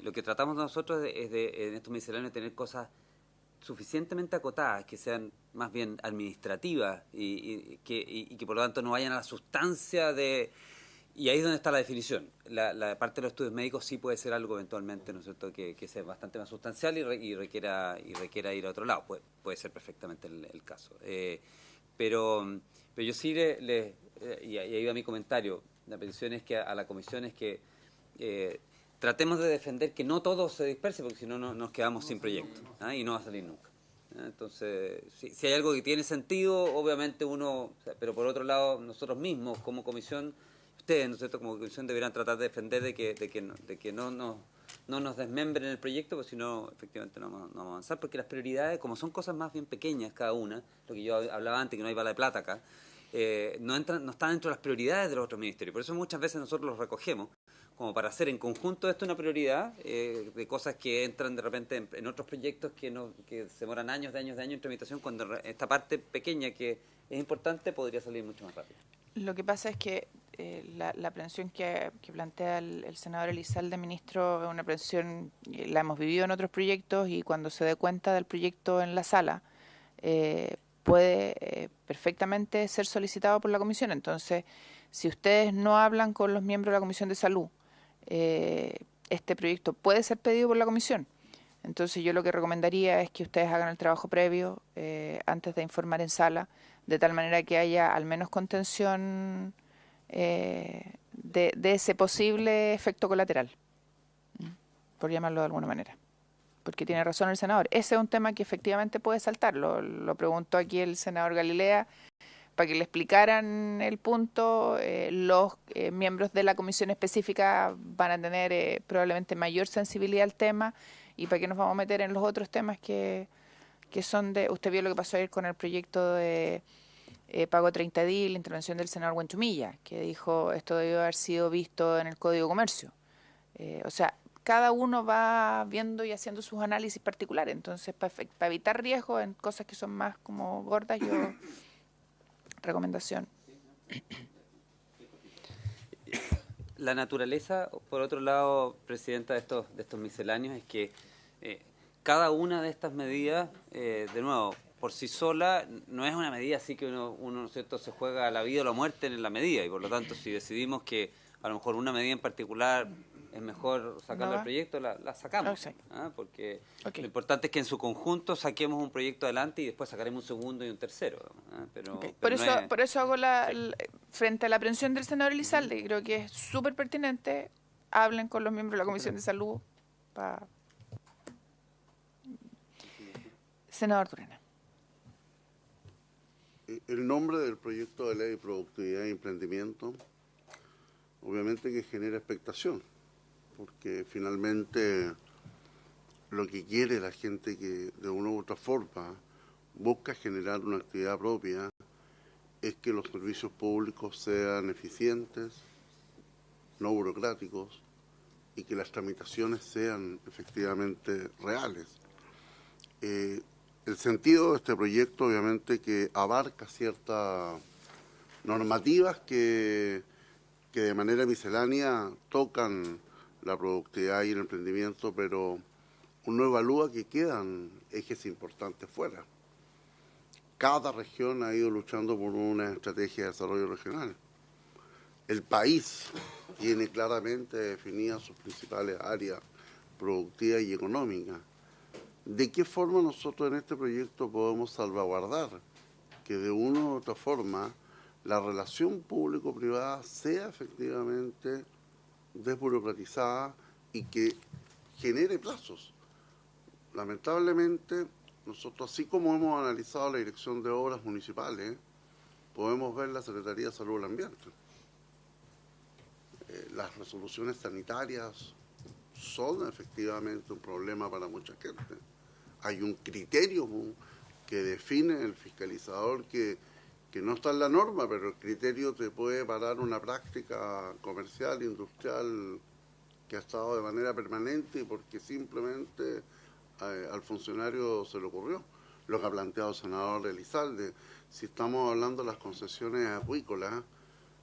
Lo que tratamos nosotros es en estos misceláneos tener cosas suficientemente acotadas, que sean más bien administrativas y que por lo tanto no vayan a la sustancia de... Y ahí es donde está la definición. La parte de los estudios médicos sí puede ser algo eventualmente, ¿no es cierto?, que sea bastante más sustancial y requiera ir a otro lado. Puede ser perfectamente el caso. Pero yo sí y ahí va mi comentario. La petición es que a la comisión es que tratemos de defender que no todo se disperse, porque si no nos quedamos sin proyecto, y no va a salir nunca. Entonces, si hay algo que tiene sentido, obviamente pero por otro lado, nosotros mismos como comisión, ustedes, ¿no es cierto?, como comisión deberán tratar de defender de que no nos desmembren el proyecto, porque si no, efectivamente no vamos a avanzar, porque las prioridades, como son cosas más bien pequeñas cada una, lo que yo hablaba antes, que no hay bala de plata acá, no están dentro de las prioridades de los otros ministerios. Por eso muchas veces nosotros los recogemos, como para hacer en conjunto esto una prioridad, de cosas que entran de repente en otros proyectos que se demoran años en tramitación, cuando esta parte pequeña que es importante podría salir mucho más rápido. Lo que pasa es que la aprehensión que plantea el senador Elizalde, ministro, es una aprehensión, la hemos vivido en otros proyectos, y cuando se dé cuenta del proyecto en la sala, puede perfectamente ser solicitado por la comisión. Entonces, si ustedes no hablan con los miembros de la Comisión de Salud, este proyecto puede ser pedido por la comisión. Entonces, yo lo que recomendaría es que ustedes hagan el trabajo previo antes de informar en sala, de tal manera que haya al menos contención de ese posible efecto colateral, por llamarlo de alguna manera. Porque tiene razón el senador. Ese es un tema que efectivamente puede saltar. Lo preguntó aquí el senador Galilea para que le explicaran el punto. Los miembros de la comisión específica van a tener probablemente mayor sensibilidad al tema. ¿Y para qué nos vamos a meter en los otros temas que son de... Usted vio lo que pasó ayer con el proyecto de pago 30 días, la intervención del senador Huenchumilla, que dijo esto debió haber sido visto en el Código de Comercio. O sea, cada uno va viendo y haciendo sus análisis particulares. Entonces, para evitar riesgos en cosas que son más como gordas, yo... recomendación. La naturaleza, por otro lado, Presidenta, de estos misceláneos, es que cada una de estas medidas, de nuevo, por sí sola, no es una medida así que uno ¿cierto?, se juega la vida o la muerte en la medida, y por lo tanto, si decidimos que a lo mejor una medida en particular es mejor sacarla del proyecto, la sacamos. Porque lo importante es que en su conjunto saquemos un proyecto adelante y después sacaremos un segundo y un tercero. Pero por eso hago frente a la aprehensión del senador Elizalde, creo que es súper pertinente, hablen con los miembros de la Comisión de Salud. Senador Turena. El nombre del proyecto de ley de productividad e emprendimiento obviamente que genera expectación, porque finalmente lo que quiere la gente que de una u otra forma busca generar una actividad propia es que los servicios públicos sean eficientes, no burocráticos, y que las tramitaciones sean efectivamente reales. El sentido de este proyecto obviamente que abarca ciertas normativas que de manera miscelánea tocan la productividad y el emprendimiento, pero uno evalúa que quedan ejes importantes fuera. Cada región ha ido luchando por una estrategia de desarrollo regional. El país tiene claramente definidas sus principales áreas productivas y económicas. ¿De qué forma nosotros en este proyecto podemos salvaguardar que de una u otra forma la relación público-privada sea efectivamente desburocratizada y que genere plazos? Lamentablemente, nosotros, así como hemos analizado la Dirección de Obras Municipales, podemos ver la Secretaría de Salud y Ambiente. Las resoluciones sanitarias son efectivamente un problema para mucha gente. Hay un criterio que define el fiscalizador que no está en la norma, pero el criterio te puede parar una práctica comercial, industrial, que ha estado de manera permanente porque simplemente al funcionario se le ocurrió. Lo que ha planteado el senador Elizalde, si estamos hablando de las concesiones acuícolas,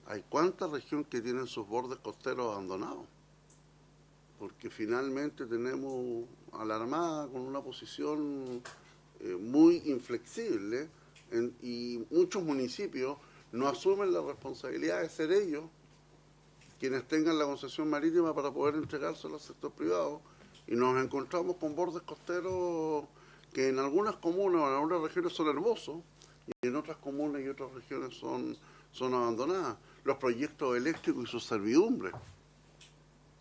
¿hay cuánta región que tienen sus bordes costeros abandonados? Porque finalmente tenemos a la Armada con una posición muy inflexible y muchos municipios no asumen la responsabilidad de ser ellos quienes tengan la concesión marítima para poder entregárselo al sector privado, y nos encontramos con bordes costeros que en algunas comunas o en algunas regiones son hermosos y en otras comunas y otras regiones son abandonadas. Los proyectos eléctricos y sus servidumbres.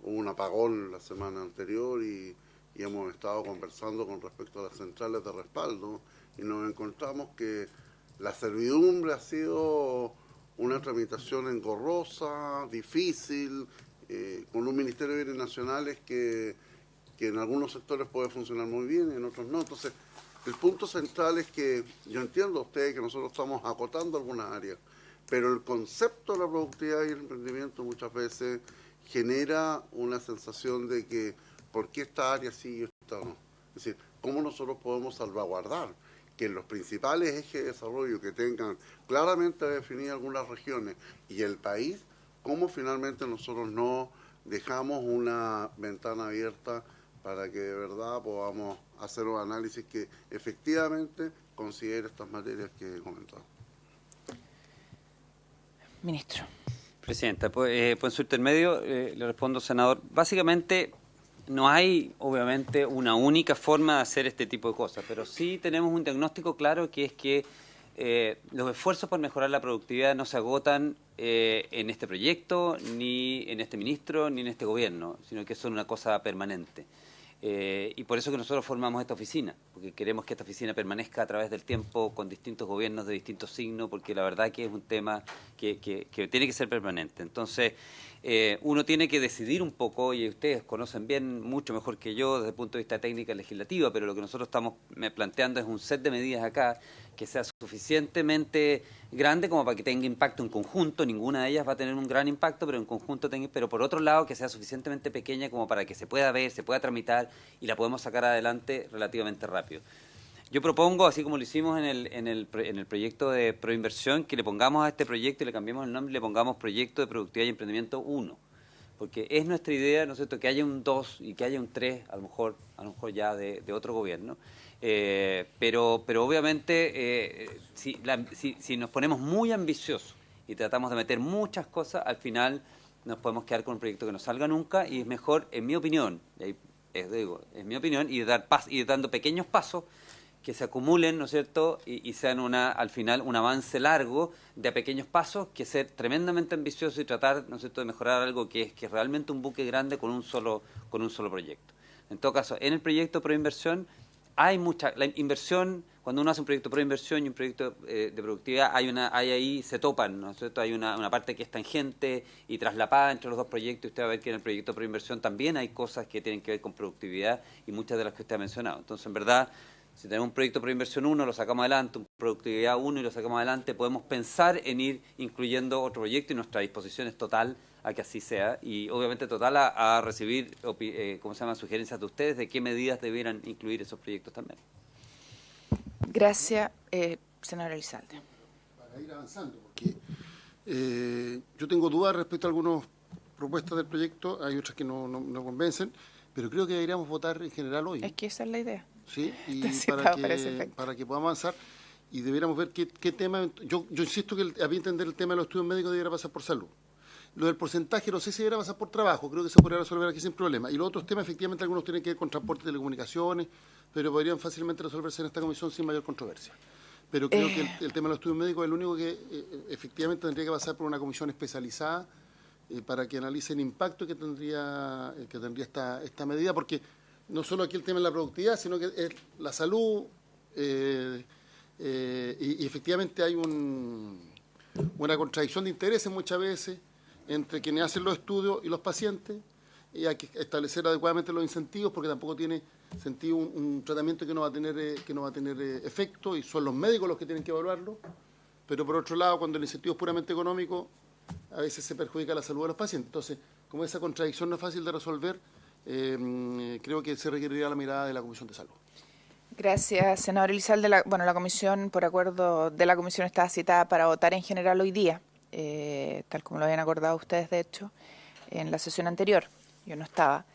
Hubo un apagón la semana anterior y hemos estado conversando con respecto a las centrales de respaldo y nos encontramos que la servidumbre ha sido una tramitación engorrosa, difícil, con un Ministerio de Bienes Nacionales que en algunos sectores puede funcionar muy bien y en otros no. Entonces, el punto central es que yo entiendo a ustedes que nosotros estamos acotando algunas áreas, pero el concepto de la productividad y el emprendimiento muchas veces genera una sensación de que ¿por qué esta área sí y esta no? Es decir, ¿cómo nosotros podemos salvaguardar que en los principales ejes de desarrollo que tengan claramente definidas algunas regiones y el país, cómo finalmente nosotros no dejamos una ventana abierta para que de verdad podamos hacer un análisis que efectivamente considere estas materias que he comentado? Ministro. Presidenta, pues en su intermedio le respondo, senador. Básicamente no hay, obviamente, una única forma de hacer este tipo de cosas, pero sí tenemos un diagnóstico claro que es que los esfuerzos por mejorar la productividad no se agotan en este proyecto, ni en este ministro, ni en este gobierno, sino que son una cosa permanente. Y por eso que nosotros formamos esta oficina, porque queremos que esta oficina permanezca a través del tiempo con distintos gobiernos de distintos signos, porque la verdad que es un tema que tiene que ser permanente. Entonces, uno tiene que decidir un poco, y ustedes conocen bien, mucho mejor que yo, desde el punto de vista técnica y legislativa, pero lo que nosotros estamos planteando es un set de medidas acá que sea suficientemente grande como para que tenga impacto en conjunto. Ninguna de ellas va a tener un gran impacto, pero en conjunto pero por otro lado que sea suficientemente pequeña como para que se pueda ver, se pueda tramitar y la podemos sacar adelante relativamente rápido. Yo propongo, así como lo hicimos en el proyecto de Proinversión, que le pongamos a este proyecto y le cambiemos el nombre y le pongamos Proyecto de Productividad y Emprendimiento 1. Porque es nuestra idea, ¿no es cierto?, que haya un 2 y que haya un 3, a lo mejor ya de otro gobierno. Pero obviamente, si nos ponemos muy ambiciosos y tratamos de meter muchas cosas, al final nos podemos quedar con un proyecto que no salga nunca, y es mejor, en mi opinión, es mi opinión, ir dando pequeños pasos que se acumulen, ¿no es cierto?, y sean al final un avance largo de pequeños pasos, que ser tremendamente ambicioso y tratar, ¿no es cierto?, de mejorar algo que es realmente un buque grande con un solo proyecto. En todo caso, en el proyecto Proinversión hay la inversión. Cuando uno hace un proyecto Proinversión y un proyecto de productividad, ahí se topan, ¿no es cierto? Hay una parte que es tangente y traslapada entre los dos proyectos, y usted va a ver que en el proyecto Proinversión también hay cosas que tienen que ver con productividad, y muchas de las que usted ha mencionado. Entonces, en verdad, si tenemos un proyecto Proinversión 1, lo sacamos adelante, un Productividad 1 y lo sacamos adelante, podemos pensar en ir incluyendo otro proyecto, y nuestra disposición es total a que así sea, y obviamente total a recibir sugerencias de ustedes de qué medidas debieran incluir esos proyectos también. Gracias, senador Elizalde. Para ir avanzando, porque yo tengo dudas respecto a algunas propuestas del proyecto, hay otras que no convencen, pero creo que deberíamos votar en general hoy. Es que esa es la idea. Sí, y para que podamos avanzar, y deberíamos ver qué tema. Yo insisto que a mí entender el tema de los estudios médicos debería pasar por salud. Lo del porcentaje no sé si debería pasar por trabajo, creo que se podría resolver aquí sin problema. Y los otros temas, efectivamente, algunos tienen que ver con transporte y telecomunicaciones, pero podrían fácilmente resolverse en esta comisión sin mayor controversia. Pero creo que el tema de los estudios médicos es el único que efectivamente tendría que pasar por una comisión especializada para que analice el impacto que tendría esta medida, porque no solo aquí el tema de la productividad, sino que es la salud, y efectivamente hay una contradicción de intereses muchas veces entre quienes hacen los estudios y los pacientes, y hay que establecer adecuadamente los incentivos, porque tampoco tiene sentido un tratamiento que no va a tener efecto, y son los médicos los que tienen que evaluarlo. Pero por otro lado, cuando el incentivo es puramente económico, a veces se perjudica la salud de los pacientes. Entonces, como esa contradicción no es fácil de resolver, creo que se requeriría la mirada de la Comisión de Salud. Gracias, senador Elizalde. La comisión, por acuerdo de la comisión, está citada para votar en general hoy día, tal como lo habían acordado ustedes, de hecho, en la sesión anterior. Yo no estaba.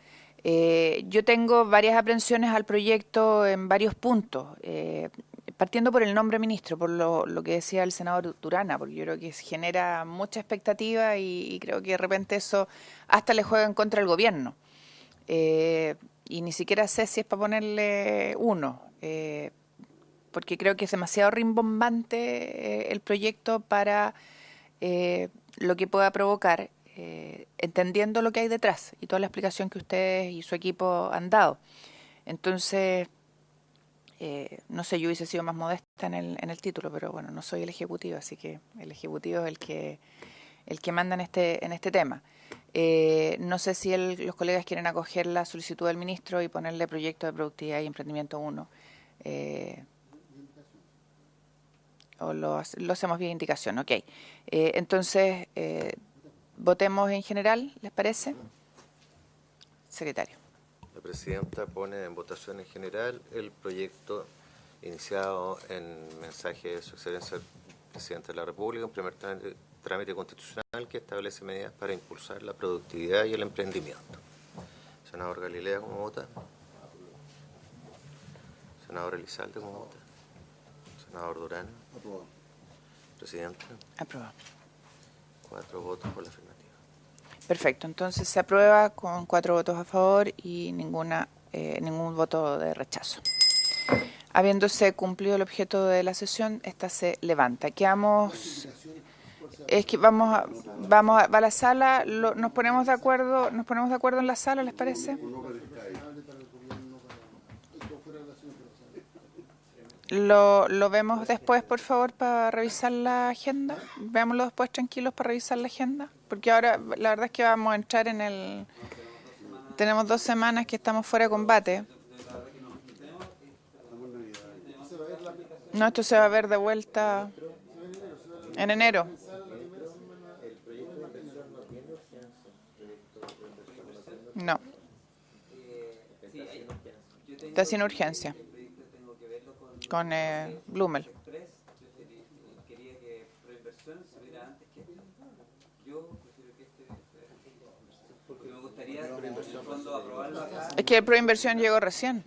Yo tengo varias aprensiones al proyecto en varios puntos, partiendo por el nombre ministro, por lo que decía el senador Durana, porque yo creo que genera mucha expectativa, y creo que de repente eso hasta le juega en contra al gobierno. Y ni siquiera sé si es para ponerle 1, porque creo que es demasiado rimbombante el proyecto para lo que pueda provocar, entendiendo lo que hay detrás y toda la explicación que ustedes y su equipo han dado. Entonces, no sé, yo hubiese sido más modesta en el título, pero bueno, no soy el Ejecutivo, así que el Ejecutivo es el que manda en este tema. No sé si los colegas quieren acoger la solicitud del ministro y ponerle Proyecto de Productividad y Emprendimiento 1. O lo hacemos vía indicación, ok. Entonces, votemos en general, ¿les parece? Secretario. La presidenta pone en votación en general el proyecto iniciado en mensaje de su excelencia el presidente de la República, en primer trámite constitucional, que establece medidas para impulsar la productividad y el emprendimiento. Senador Galilea, ¿cómo vota? Senador Elizalde, ¿cómo vota? Senador Durán. Aprobado. Presidente. Aprobado. 4 votos por la afirmativa. Perfecto, entonces se aprueba con 4 votos a favor y ningún voto de rechazo. Habiéndose cumplido el objeto de la sesión, esta se levanta. Quedamos... Es que va a la sala, nos ponemos de acuerdo en la sala, ¿les parece? Lo vemos después, por favor, para revisar la agenda. Veámoslo después tranquilos para revisar la agenda. Porque ahora la verdad es que vamos a entrar en el... Tenemos 2 semanas que estamos fuera de combate. No, esto se va a ver de vuelta en enero. No. Está sin urgencia. Con Blumel. Es que el Proinversión llegó recién.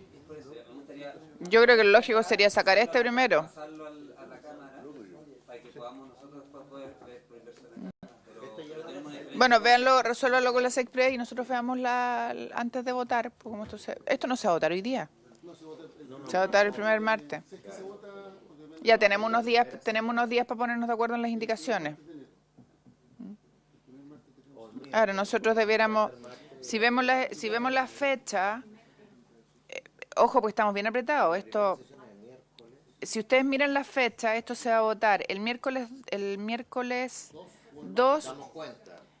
Yo creo que lo lógico sería sacar este primero. Bueno, véanlo, resuélvalo con la SECPRES y nosotros veámosla antes de votar. Como esto no se va a votar hoy día. Se va a votar el primer martes. Ya tenemos unos días para ponernos de acuerdo en las indicaciones. Ahora, nosotros debiéramos, si vemos la fecha, ojo, pues estamos bien apretados. Si ustedes miran la fecha, esto se va a votar el miércoles 2.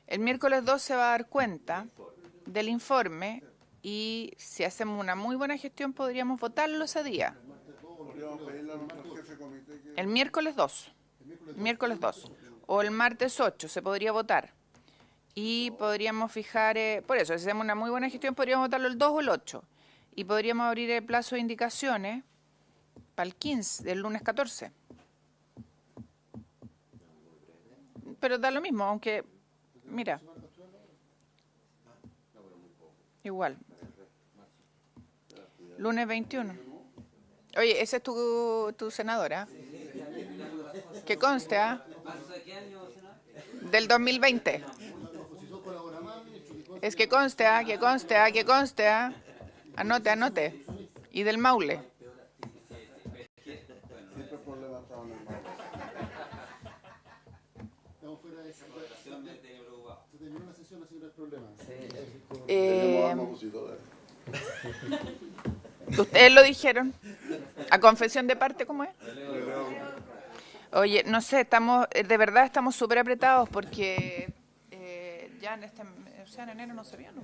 El miércoles 2 se va a dar cuenta del informe y si hacemos una muy buena gestión podríamos votarlo ese día. El miércoles 2. O el martes 8 se podría votar. Y podríamos fijar, por eso, si hacemos una muy buena gestión podríamos votarlo el 2 o el 8. Y podríamos abrir el plazo de indicaciones para el 15, del lunes 14. Pero da lo mismo, aunque, mira, igual. Lunes 21. Oye, ese es tu senadora. Que conste, ¿ah? Del 2020. Es que conste, que conste. Anote. Y del Maule. Ustedes lo dijeron. A confesión de parte, ¿cómo es? Oye, no sé, de verdad estamos súper apretados porque ya en enero no se vio, ¿no?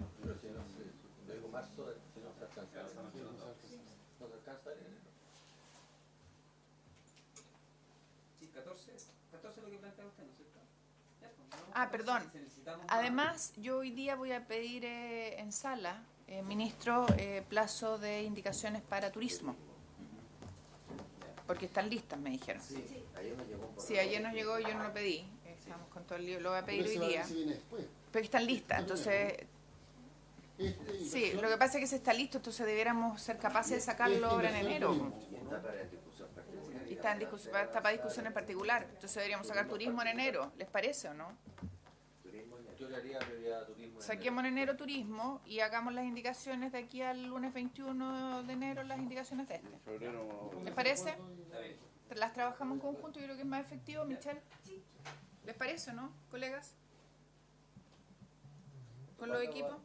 Perdón. Además, yo hoy día voy a pedir en sala, ministro, plazo de indicaciones para turismo. Porque están listas, me dijeron. Sí, ayer nos llegó y yo no lo pedí. Estamos con todo el lío, lo voy a pedir hoy día. Pero están listas, entonces... Sí, lo que pasa es que si está listo, entonces debiéramos ser capaces de sacarlo ahora en enero. Y está para discusión en particular. Entonces deberíamos sacar turismo en enero. ¿Les parece o no? Saquemos en enero turismo y hagamos las indicaciones de aquí al lunes 21 de enero, las indicaciones de este. ¿Les parece? Las trabajamos en conjunto, yo creo que es más efectivo, Michelle. ¿Les parece o no, colegas? ¿Con los equipos?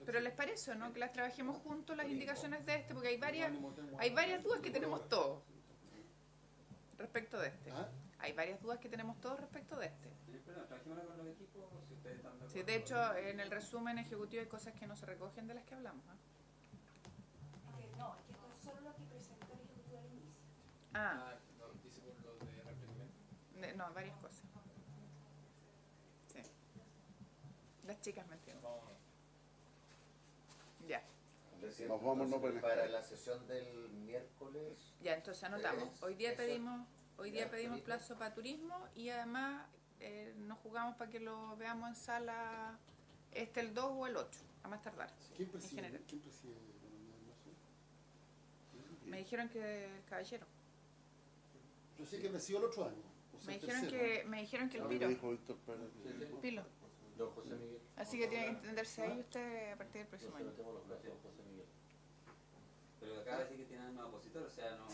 Pero ¿les parece o no que las trabajemos juntos, las indicaciones de este? Porque hay varias dudas que tenemos todos respecto de este. Hay varias dudas que tenemos todos respecto de este. Sí, de hecho, en el resumen ejecutivo hay cosas que no se recogen de las que hablamos. No, es que esto es solo lo que presenta el ejecutivo al inicio. Dice por lo de requerimiento. No, varias cosas. Sí. Las chicas me entienden. Ya. Para la sesión del miércoles. Ya, entonces anotamos. Hoy día pedimos plazo para turismo y además nos jugamos para que lo veamos en sala el 2 o el 8, a más tardar. ¿Quién preside? Me dijeron que el caballero. Yo sé que presidió el otro año. Me dijeron que el Pilo. Así que tiene que entenderse ahí usted a partir del próximo año. Pero acá dice que tiene una posición. opositor, o sea, no...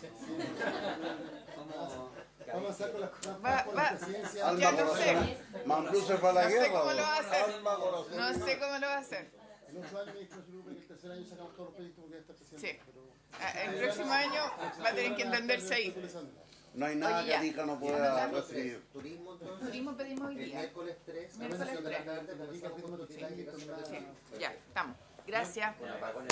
Vamos a hacer con Va, la presidencia. Alma ya no sé. corazón. Mambrú se fue a la No sé guerra. cómo lo va a hacer. Alma corazón. No sé cómo lo va a hacer. En 8 años, ministro, se preocupe que el tercer año sacamos todos los proyectos porque ya está presidente. Sí. El próximo año va a tener que entenderse ahí. No hay nada Oye, que ya. Arica no pueda recibir. Turismo, entonces. Turismo pedimos hoy El día. miércoles 3. Miércoles 3. Arica, Sí, ya, estamos. Gracias. Apagón